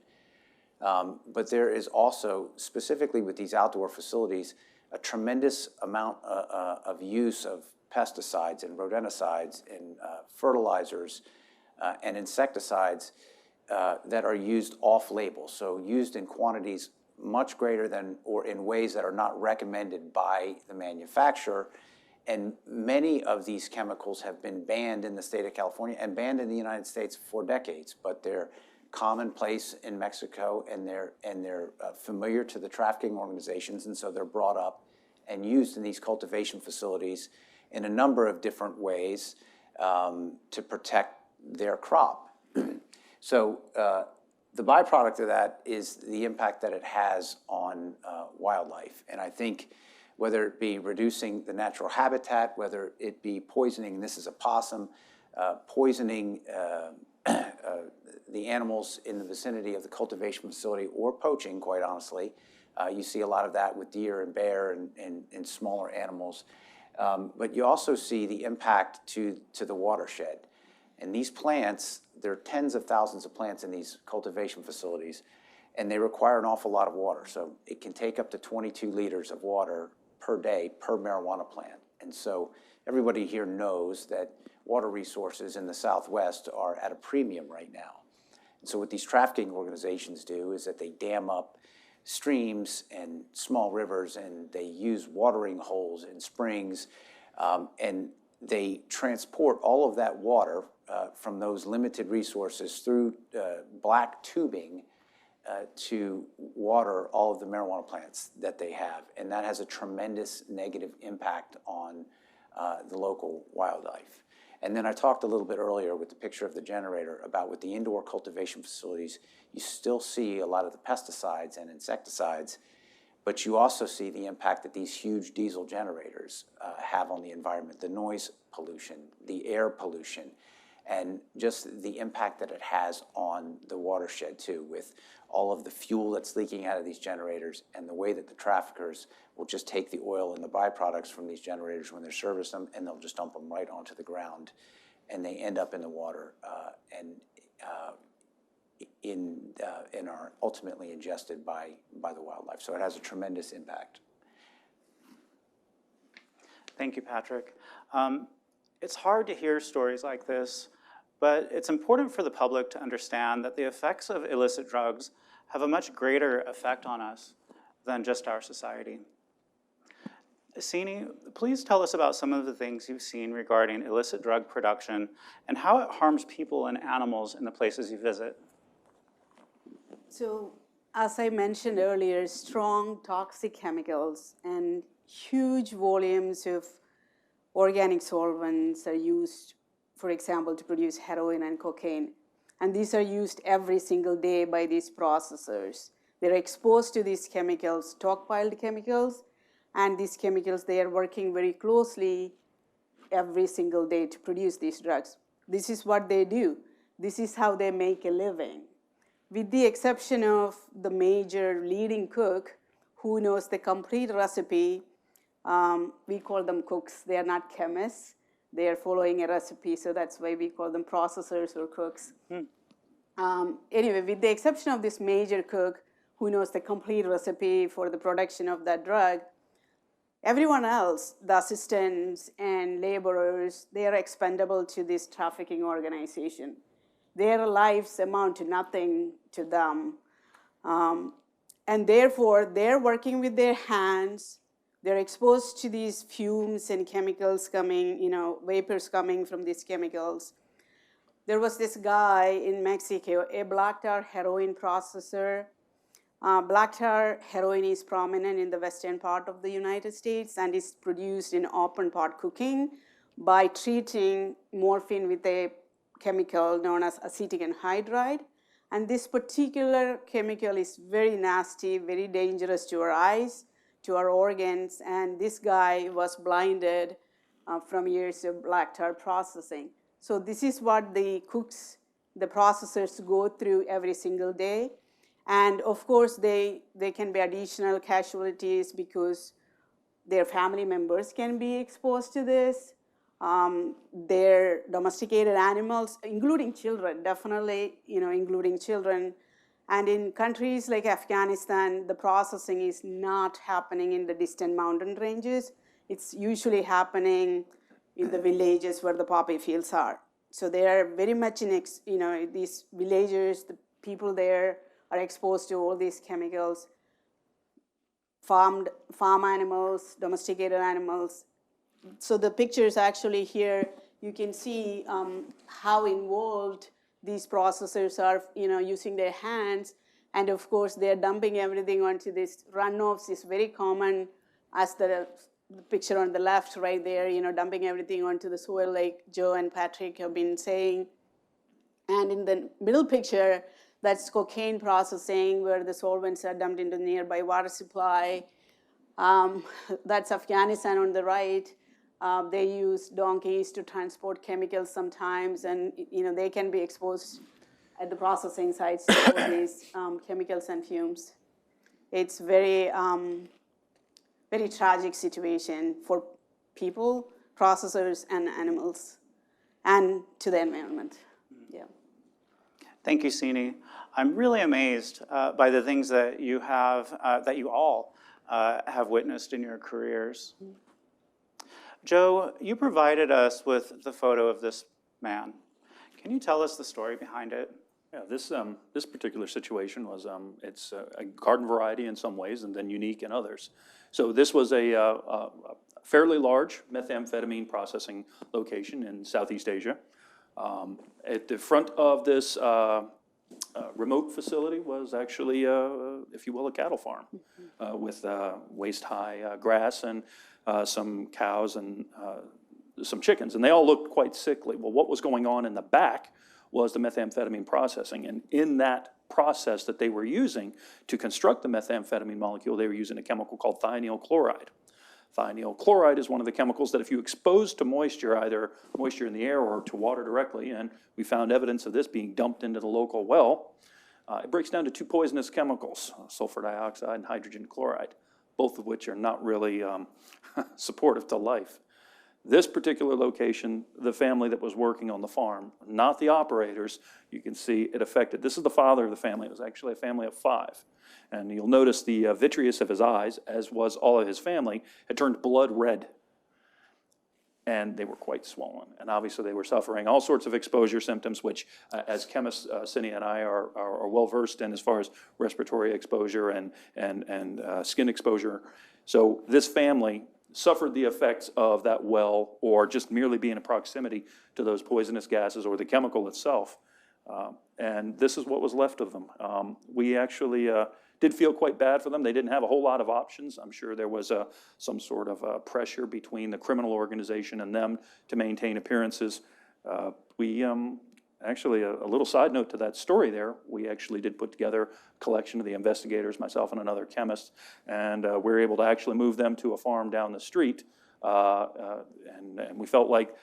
Speaker 4: But there is also, specifically with these outdoor facilities, a tremendous amount of use of pesticides and rodenticides and fertilizers and insecticides that are used off-label, so used in quantities much greater than or in ways that are not recommended by the manufacturer. And many of these chemicals have been banned in the state of California and banned in the United States for decades, but they're commonplace in Mexico, and they're familiar to the trafficking organizations, and so they're brought up and used in these cultivation facilities in a number of different ways to protect their crop. So the byproduct of that is the impact that it has on wildlife. And I think whether it be reducing the natural habitat, whether it be poisoning, this is a possum, poisoning the animals in the vicinity of the cultivation facility, or poaching, quite honestly. You see a lot of that with deer and bear and smaller animals. But you also see the impact to the watershed. And these plants, there are tens of thousands of plants in these cultivation facilities, and they require an awful lot of water. So it can take up to 22 liters of water per day per marijuana plant. And so everybody here knows that water resources in the Southwest are at a premium right now. And so what these trafficking organizations do is that they dam up streams and small rivers, and they use watering holes and springs, and they transport all of that water from those limited resources through black tubing to water all of the marijuana plants that they have, and that has a tremendous negative impact on the local wildlife. And then I talked a little bit earlier with the picture of the generator about with the indoor cultivation facilities, you still see a lot of the pesticides and insecticides, but you also see the impact that these huge diesel generators have on the environment, the noise pollution, the air pollution, and just the impact that it has on the watershed too, with all of the fuel that's leaking out of these generators and the way that the traffickers will just take the oil and the byproducts from these generators when they service them, and they'll just dump them right onto the ground, and they end up in the water and are ultimately ingested by the wildlife. So it has a tremendous impact.
Speaker 2: Thank you, Patrick. It's hard to hear stories like this, but it's important for the public to understand that the effects of illicit drugs have a much greater effect on us than just our society. Sini, please tell us about some of the things you've seen regarding illicit drug production and how it harms people and animals in the places you visit.
Speaker 3: So, as I mentioned earlier, strong toxic chemicals and huge volumes of organic solvents are used, for example, to produce heroin and cocaine. And these are used every single day by these processors. They're exposed to these chemicals, stockpiled chemicals, and these chemicals, they are working very closely every single day to produce these drugs. This is what they do. This is how they make a living. With the exception of the major leading cook who knows the complete recipe, we call them cooks. They are not chemists. They are following a recipe, so that's why we call them processors or cooks. Anyway, with the exception of this major cook who knows the complete recipe for the production of that drug, everyone else, the assistants and laborers, they are expendable to this trafficking organization. Their lives amount to nothing to them. And therefore, they're working with their hands. They're exposed to these fumes and chemicals coming, vapors coming from these chemicals. There was this guy in Mexico, a black tar heroin processor. Black tar heroin is prominent in the western part of the United States and is produced in open pot cooking by treating morphine with a chemical known as acetic anhydride. And this particular chemical is very nasty, very dangerous to our eyes, to our organs, and this guy was blinded from years of black tar processing. So this is what the cooks, the processors go through every single day. And of course, they can be additional casualties because their family members can be exposed to this. Their domesticated animals, including children, definitely, including children. And in countries like Afghanistan, the processing is not happening in the distant mountain ranges. It's usually happening in the villages where the poppy fields are. So they are very much in, these villagers, the people there are exposed to all these chemicals. Farm animals, domesticated animals. So the pictures actually here, you can see how involved these processors are, using their hands. And of course, they're dumping everything onto this runoffs is very common, as the picture on the left right there, dumping everything onto the soil like Joe and Patrick have been saying. And in the middle picture, that's cocaine processing, where the solvents are dumped into nearby water supply. That's Afghanistan on the right. They use donkeys to transport chemicals sometimes, and they can be exposed at the processing sites to all these chemicals and fumes. It's very, very tragic situation for people, processors, and animals, and to the environment. Yeah.
Speaker 2: Thank you, Sini. I'm really amazed by the things that you have, that you all have witnessed in your careers. Joe, you provided us with the photo of this man. Can you tell us the story behind it?
Speaker 5: Yeah, this particular situation was, it's a garden variety in some ways and then unique in others. So this was a fairly large methamphetamine processing location in Southeast Asia. At the front of this remote facility was actually, if you will, a cattle farm with waist-high grass and some cows and some chickens, and they all looked quite sickly. Well, what was going on in the back was the methamphetamine processing, and in that process that they were using to construct the methamphetamine molecule, they were using a chemical called thionyl chloride. Thionyl chloride is one of the chemicals that if you expose to moisture, either moisture in the air or to water directly, and we found evidence of this being dumped into the local well, it breaks down to two poisonous chemicals, sulfur dioxide and hydrogen chloride, both of which are not really supportive to life. This particular location, the family that was working on the farm, not the operators, you can see it affected. This is the father of the family. It was actually a family of 5. And you'll notice the vitreous of his eyes, as was all of his family, had turned blood red. And they were quite swollen. And obviously they were suffering all sorts of exposure symptoms, which as chemists, Cindy and I are well versed in as far as respiratory exposure and skin exposure. So this family suffered the effects of that well or just merely being in proximity to those poisonous gases or the chemical itself. And this is what was left of them. We actually did feel quite bad for them. They didn't have a whole lot of options. I'm sure there was some sort of pressure between the criminal organization and them to maintain appearances. Actually, a little side note to that story there, we actually did put together a collection of the investigators, myself and another chemist, and we were able to actually move them to a farm down the street. And we felt like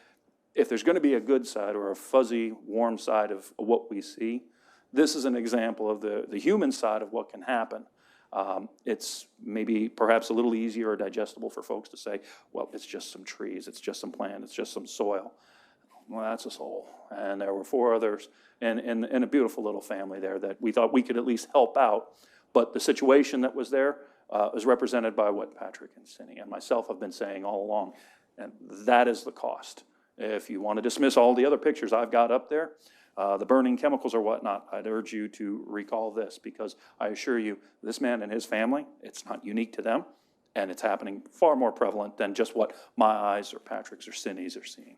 Speaker 5: if there's going to be a good side or a fuzzy, warm side of what we see, this is an example of the human side of what can happen. It's maybe perhaps a little easier or digestible for folks to say, well, it's just some trees, it's just some plant, it's just some soil. Well, that's a soul. And there were 4 others and a beautiful little family there that we thought we could at least help out. But the situation that was there was represented by what Patrick and Cindy and myself have been saying all along. And that is the cost. If you want to dismiss all the other pictures I've got up there, the burning chemicals or whatnot, I'd urge you to recall this, because I assure you, this man and his family, it's not unique to them, and it's happening far more prevalent than just what my eyes or Patrick's or Cindy's are seeing.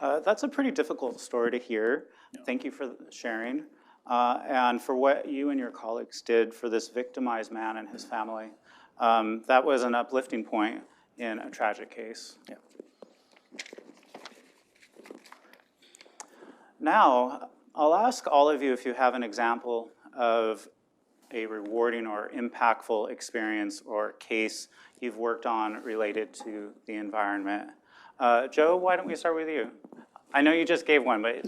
Speaker 2: That's a pretty difficult story to hear. Yeah. Thank you for sharing and for what you and your colleagues did for this victimized man and his family. That was an uplifting point in a tragic case. Yeah. Now, I'll ask all of you if you have an example of a rewarding or impactful experience or case you've worked on related to the environment. Joe, why don't we start with you? I know you just gave one, but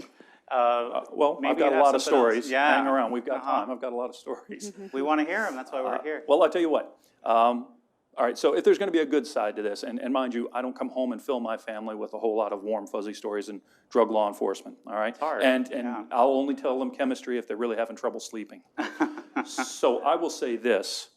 Speaker 5: well, maybe I've got a lot of stories. Yeah. Hang around, we've got time. I've got a lot of stories.
Speaker 2: We want to hear them, that's why we're here.
Speaker 5: Well, I'll tell you what. All right, so if there's going to be a good side to this, and mind you, I don't come home and fill my family with a whole lot of warm, fuzzy stories and drug law enforcement, all right?
Speaker 2: It's hard.
Speaker 5: And yeah. I'll only tell them chemistry if they're really having trouble sleeping. So I will say this,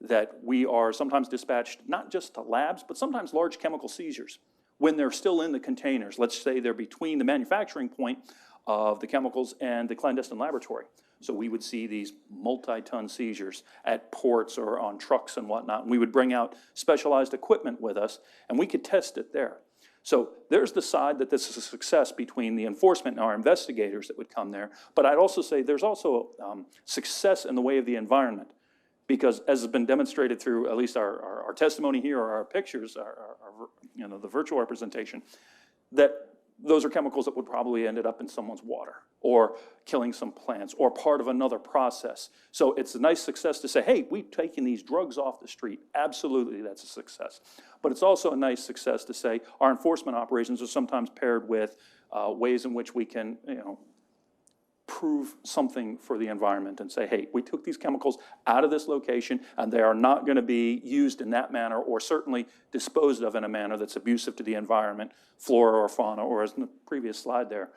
Speaker 5: that we are sometimes dispatched not just to labs, but sometimes large chemical seizures when they're still in the containers. Let's say they're between the manufacturing point of the chemicals and the clandestine laboratory. So we would see these multi-ton seizures at ports or on trucks and whatnot, and we would bring out specialized equipment with us, and we could test it there. So there's the side that this is a success between the enforcement and our investigators that would come there, but I'd also say there's also success in the way of the environment, because as has been demonstrated through at least our testimony here or our pictures, you know, the virtual representation, that those are chemicals that would probably ended up in someone's water or killing some plants or part of another process. So it's a nice success to say, hey, we've taken these drugs off the street. Absolutely, that's a success. But it's also a nice success to say our enforcement operations are sometimes paired with ways in which we can, you know, prove something for the environment and say, hey, we took these chemicals out of this location and they are not going to be used in that manner or certainly disposed of in a manner that's abusive to the environment, flora or fauna, or as in the previous slide there,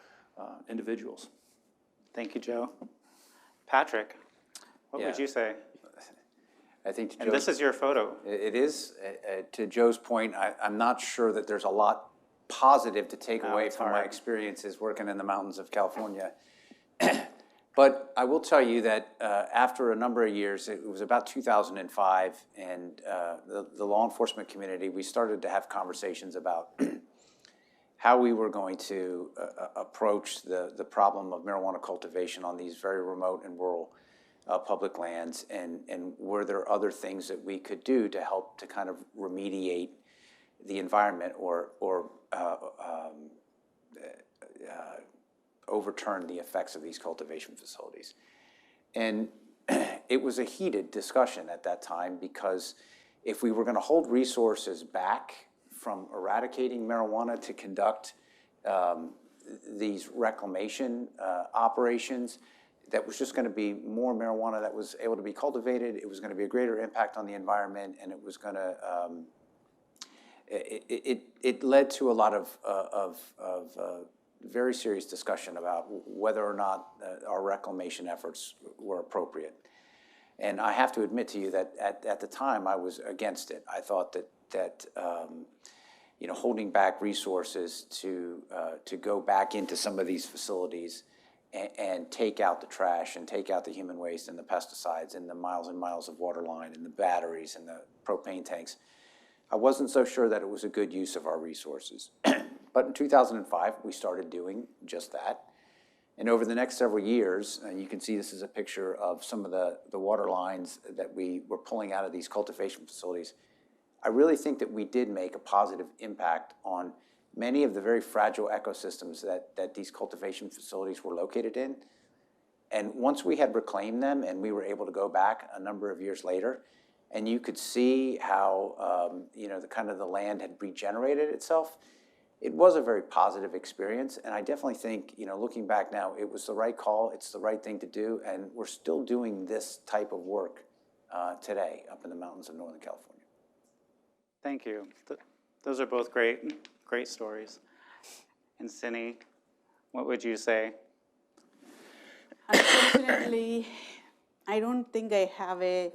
Speaker 5: individuals.
Speaker 2: Thank you, Joe. Patrick, what would you say?
Speaker 4: I think
Speaker 2: and this is your photo.
Speaker 4: It is. To Joe's point, I'm not sure that there's a lot positive to take away from my experiences working in the mountains of California. But I will tell you that after a number of years, it was about 2005, and the law enforcement community, we started to have conversations about how we were going to approach the problem of marijuana cultivation on these very remote and rural public lands, and were there other things that we could do to help to kind of remediate the environment or overturn the effects of these cultivation facilities. And it was a heated discussion at that time, because if we were going to hold resources back from eradicating marijuana to conduct these reclamation operations, that was just going to be more marijuana that was able to be cultivated. It was going to be a greater impact on the environment, and it was going to it led to a lot of very serious discussion about whether or not our reclamation efforts were appropriate. And I have to admit to you that at the time I was against it. I thought that you know, holding back resources to go back into some of these facilities and take out the trash and take out the human waste and the pesticides and the miles and miles of water line and the batteries and the propane tanks, I wasn't so sure that it was a good use of our resources. But in 2005, we started doing just that. And over the next several years, and you can see this is a picture of some of the water lines that we were pulling out of these cultivation facilities, I really think that we did make a positive impact on many of the very fragile ecosystems that these cultivation facilities were located in. And once we had reclaimed them and we were able to go back a number of years later, and you could see how you know, the land had regenerated itself, it was a very positive experience. And I definitely think, you know, looking back now, it was the right call, it's the right thing to do, and we're still doing this type of work today up in the mountains of Northern California.
Speaker 2: Thank you. Those are both great stories. And Cindy, what would you say?
Speaker 3: Unfortunately, I don't think I have a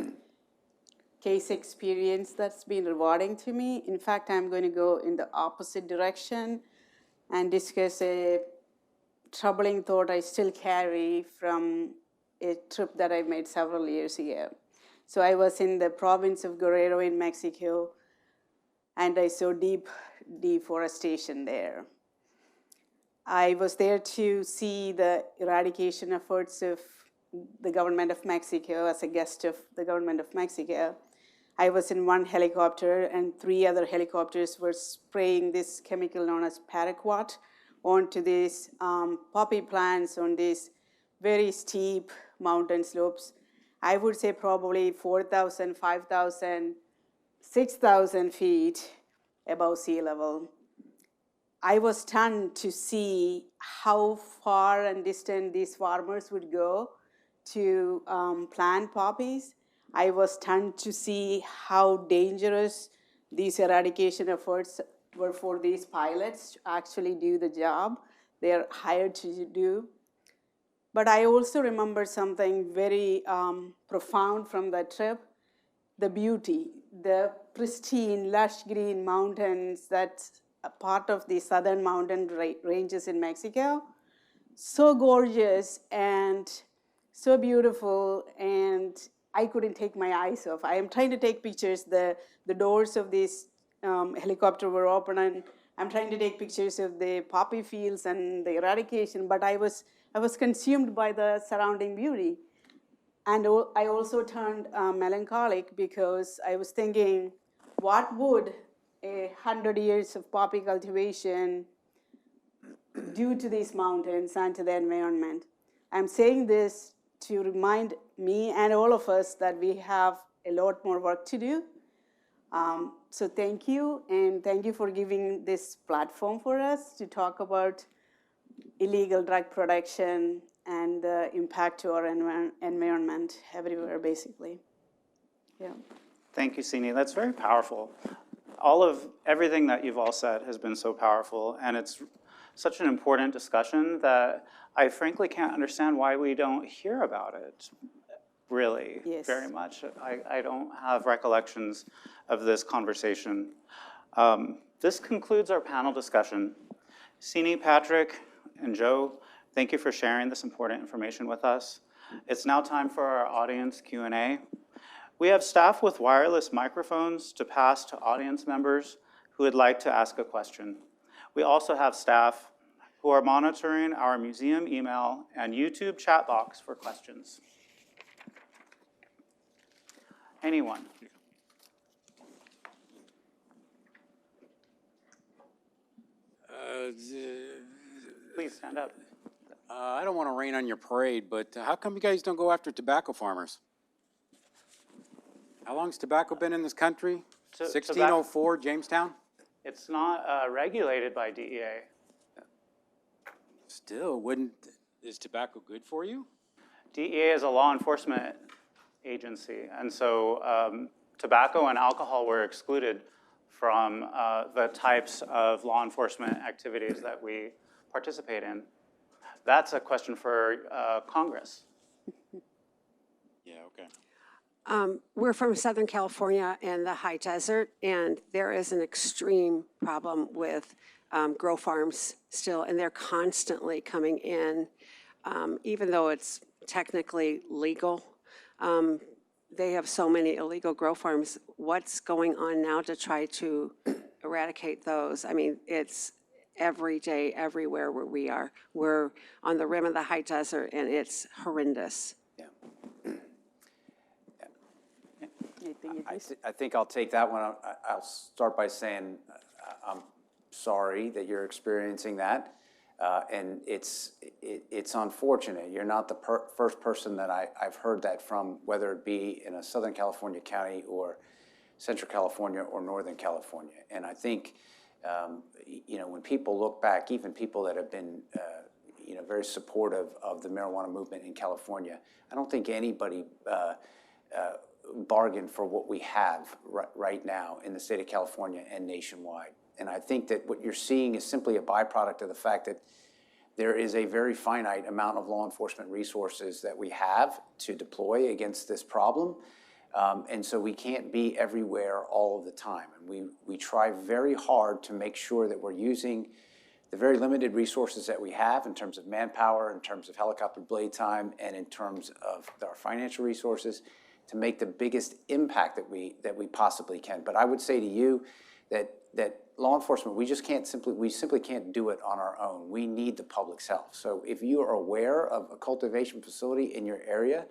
Speaker 3: case experience that's been rewarding to me. In fact, I'm going to go in the opposite direction and discuss a troubling thought I still carry from a trip that I made several years ago. So I was in the province of Guerrero in Mexico, and I saw deep deforestation there. I was there to see the eradication efforts of the government of Mexico as a guest of the government of Mexico. I was in one helicopter, and 3 other helicopters were spraying this chemical known as paraquat onto these poppy plants on these very steep mountain slopes. I would say probably 4,000, 5,000, 6,000 feet above sea level. I was stunned to see how far and distant these farmers would go to plant poppies. I was stunned to see how dangerous these eradication efforts were for these pilots to actually do the job they're hired to do. But I also remember something very profound from that trip: the beauty, the pristine, lush green mountains that's a part of the southern mountain ranges in Mexico. So gorgeous and so beautiful, and I couldn't take my eyes off. I am trying to take pictures. The doors of this helicopter were open, and I'm trying to take pictures of the poppy fields and the eradication, but I was consumed by the surrounding beauty. And I also turned melancholic, because I was thinking, what would 100 years of poppy cultivation do to these mountains and to the environment? I'm saying this to remind me and all of us that we have a lot more work to do. So thank you, and thank you for giving this platform for us to talk about illegal drug production and the impact to our environment everywhere, basically. Yeah.
Speaker 2: Thank you, Sini. That's very powerful. Everything that you've all said has been so powerful, and it's such an important discussion that I frankly can't understand why we don't hear about it, really,
Speaker 3: Yes.
Speaker 2: very much. I don't have recollections of this conversation. This concludes our panel discussion. Sini, Patrick, and Joe, thank you for sharing this important information with us. It's now time for our audience Q&A. We have staff with wireless microphones to pass to audience members who would like to ask a question. We also have staff who are monitoring our museum email and YouTube chat box for questions. Anyone? Please stand up.
Speaker 6: I don't want to rain on your parade, but how come you guys don't go after tobacco farmers? How long's tobacco been in this country? 1604, Jamestown?
Speaker 2: It's not regulated by DEA.
Speaker 6: Still, is tobacco good for you?
Speaker 2: DEA is a law enforcement agency, and so tobacco and alcohol were excluded from the types of law enforcement activities that we participate in. That's a question for Congress.
Speaker 6: Yeah, okay.
Speaker 7: We're from Southern California and the high desert, and there is an extreme problem with grow farms still, and they're constantly coming in, even though it's technically legal. They have so many illegal grow farms. What's going on now to try to eradicate those? I mean, it's every day, everywhere where we are. We're on the rim of the high desert, and it's horrendous.
Speaker 4: I think I'll take that one. I'll start by saying I'm sorry that you're experiencing that. And it's unfortunate. You're not the first person that I've heard that from, whether it be in a Southern California county or Central California or Northern California. And I think, when people look back, even people that have been, very supportive of the marijuana movement in California, I don't think anybody bargained for what we have right now in the state of California and nationwide. And I think that what you're seeing is simply a byproduct of the fact that there is a very finite amount of law enforcement resources that we have to deploy against this problem. And so we can't be everywhere all of the time. And we try very hard to make sure that we're using the very limited resources that we have in terms of manpower, in terms of helicopter blade time, and in terms of our financial resources to make the biggest impact that we possibly can. But I would say to you that law enforcement, we simply can't do it on our own. We need the public's help. So if you are aware of a cultivation facility in your area,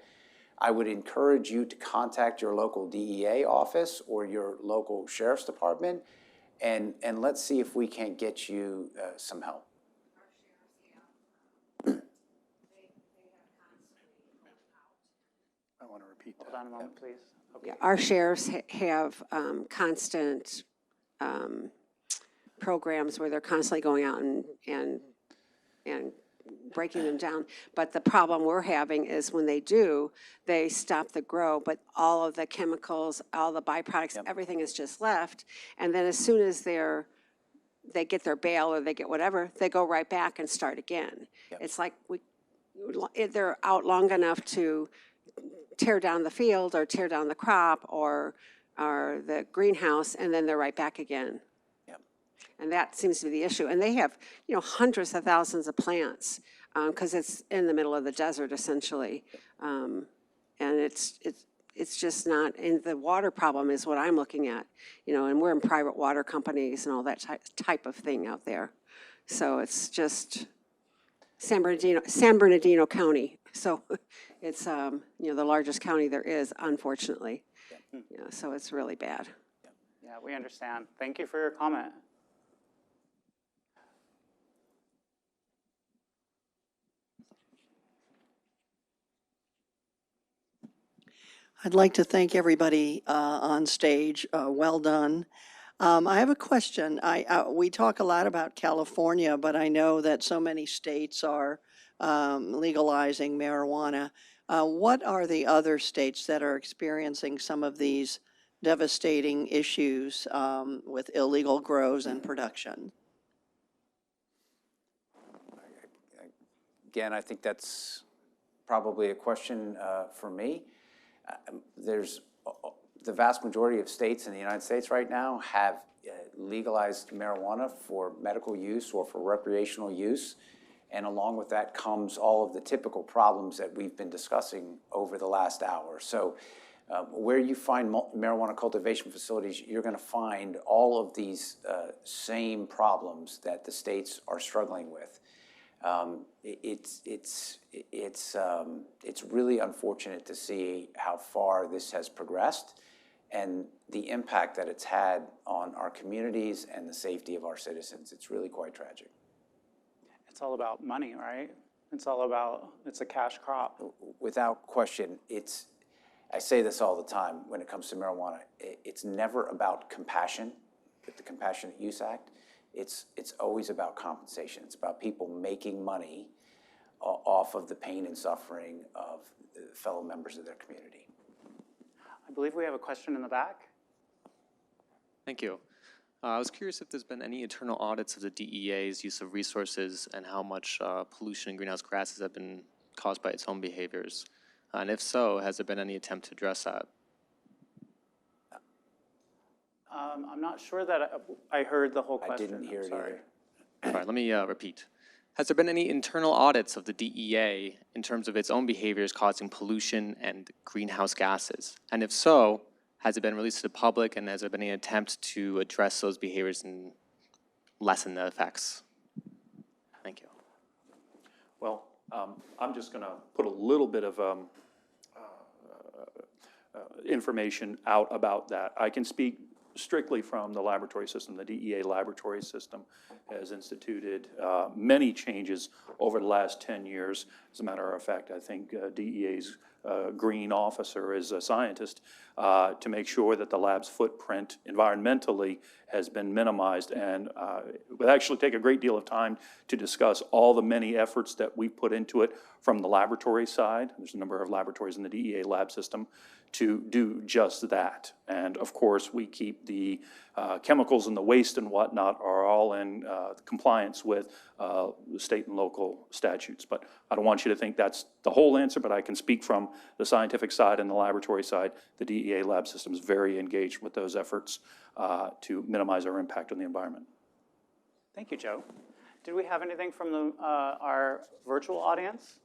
Speaker 4: I would encourage you to contact your local DEA office or your local sheriff's department, and let's see if we can't get you some help.
Speaker 5: I want to repeat that.
Speaker 2: Hold on a moment, please. Okay.
Speaker 7: Yeah, our sheriffs have constant programs where they're constantly going out and breaking them down. But the problem we're having is when they do, they stop the grow, but all of the chemicals, all the byproducts, everything is just left. And then as soon as they get their bail or they get whatever, they go right back and start again. It's like they're out long enough to tear down the field or tear down the crop or the greenhouse, and then they're right back again. And that seems to be the issue. And they have, hundreds of thousands of plants because it's in the middle of the desert, essentially. And it's just not, and the water problem is what I'm looking at, and we're in private water companies and all that type of thing out there. So it's just San Bernardino County. So it's, the largest county there is, unfortunately. So it's really bad.
Speaker 2: Yeah, we understand. Thank you for your comment.
Speaker 1: I'd like to thank everybody on stage. Well done. I have a question. We talk a lot about California, but I know that so many states are legalizing marijuana. What are the other states that are experiencing some of these devastating issues with illegal grows and production?
Speaker 4: Again, I think that's probably a question for me. There's the vast majority of states in the United States right now have legalized marijuana for medical use or for recreational use. And along with that comes all of the typical problems that we've been discussing over the last hour. So Where you find marijuana cultivation facilities, you're going to find all of these same problems that the states are struggling with. It's really unfortunate to see how far this has progressed and the impact that it's had on our communities and the safety of our citizens. It's really quite tragic.
Speaker 2: It's all about money, right? It's a cash crop.
Speaker 4: Without question, I say this all the time when it comes to marijuana, it's never about compassion with the Compassionate Use Act. It's always about compensation. It's about people making money off of the pain and suffering of fellow members of their community.
Speaker 2: I believe we have a question in the back.
Speaker 8: Thank you. I was curious if there's been any internal audits of the DEA's use of resources and how much pollution and greenhouse gases have been caused by its own behaviors. And if so, has there been any attempt to address that?
Speaker 2: I'm not sure that I heard the whole question.
Speaker 4: I didn't hear it either.
Speaker 8: All right, let me repeat. Has there been any internal audits of the DEA in terms of its own behaviors causing pollution and greenhouse gases? And if so, has it been released to the public, and has there been any attempt to address those behaviors and lessen the effects? Thank you.
Speaker 5: Well, I'm just going to put a little bit of information out about that. I can speak strictly from the laboratory system. The DEA laboratory system has instituted many changes over the last 10 years. As a matter of fact, I think DEA's green officer is a scientist to make sure that the lab's footprint environmentally has been minimized. And it would actually take a great deal of time to discuss all the many efforts that we put into it from the laboratory side. There's a number of laboratories in the DEA lab system to do just that. And of course, we keep the chemicals and the waste and whatnot are all in compliance with the state and local statutes. But I don't want you to think that's the whole answer, but I can speak from the scientific side and the laboratory side. The DEA lab system is very engaged with those efforts to minimize our impact on the environment.
Speaker 2: Thank you, Joe. Did we have anything from our virtual audience?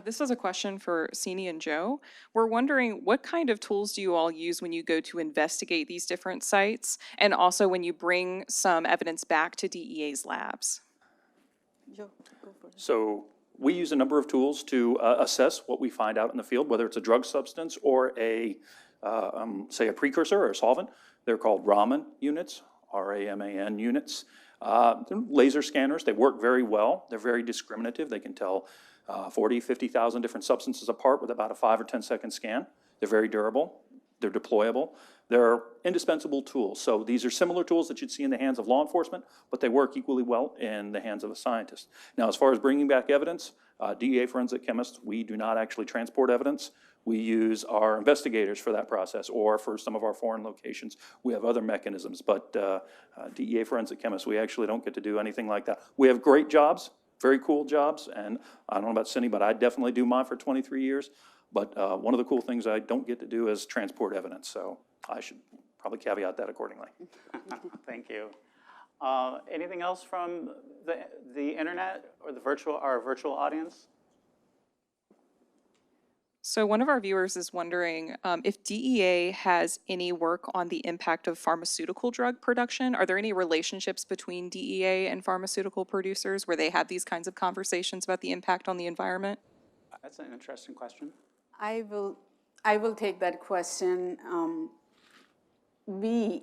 Speaker 9: This is a question for Sini and Joe. We're wondering, what kind of tools do you all use when you go to investigate these different sites, and also when you bring some evidence back to DEA's labs?
Speaker 3: Joe, go for it.
Speaker 5: So we use a number of tools to assess what we find out in the field, whether it's a drug substance or say a precursor or a solvent. They're called Raman units, R-A-M-A-N units. Laser scanners, they work very well. They're very discriminative. They can tell 40, 50,000 different substances apart with about a 5 or 10 second scan. They're very durable. They're deployable. They're indispensable tools. So these are similar tools that you'd see in the hands of law enforcement, but they work equally well in the hands of a scientist. Now, as far as bringing back evidence, DEA forensic chemists, we do not actually transport evidence. We use our investigators for that process, or for some of our foreign locations, we have other mechanisms. But DEA forensic chemists, we actually don't get to do anything like that. We have great jobs, very cool jobs, and I don't know about Cindy, but I definitely do mine for 23 years. But one of the cool things I don't get to do is transport evidence, so I should probably caveat that accordingly.
Speaker 2: Thank you. Anything else from the internet or our virtual audience?
Speaker 9: So one of our viewers is wondering if DEA has any work on the impact of pharmaceutical drug production. Are there any relationships between DEA and pharmaceutical producers where they have these kinds of conversations about the impact on the environment?
Speaker 2: That's an interesting question.
Speaker 3: I will take that question. The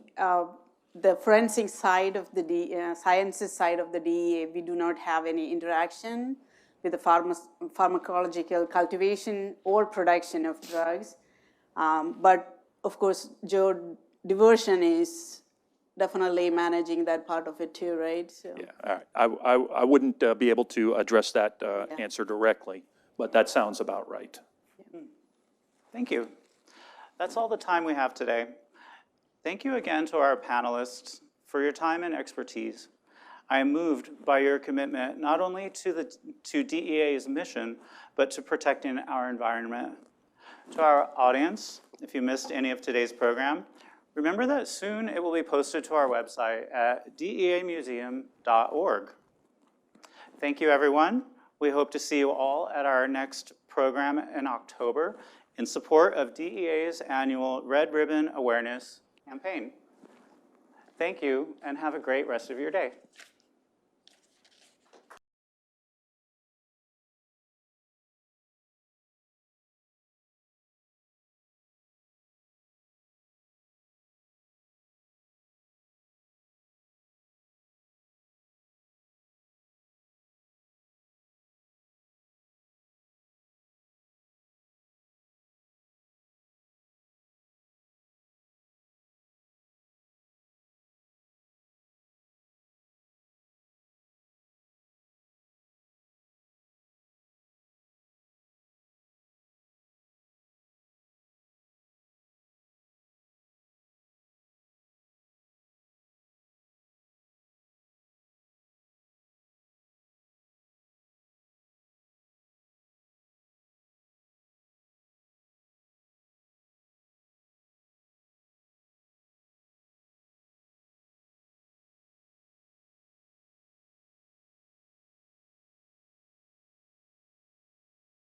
Speaker 3: forensic side of the sciences side of the DEA, we do not have any interaction with the pharmacological cultivation or production of drugs. But of course, Joe Diversion is definitely managing that part of it too, right? So.
Speaker 5: Yeah, I wouldn't be able to address that answer directly, but that sounds about right.
Speaker 2: Thank you. That's all the time we have today. Thank you again to our panelists for your time and expertise. I am moved by your commitment not only to DEA's mission, but to protecting our environment. To our audience, if you missed any of today's program, remember that soon it will be posted to our website at deamuseum.org. Thank you, everyone. We hope to see you all at our next program in October. in support of DEA's annual Red Ribbon Awareness campaign. Thank you, and have a great rest of your day.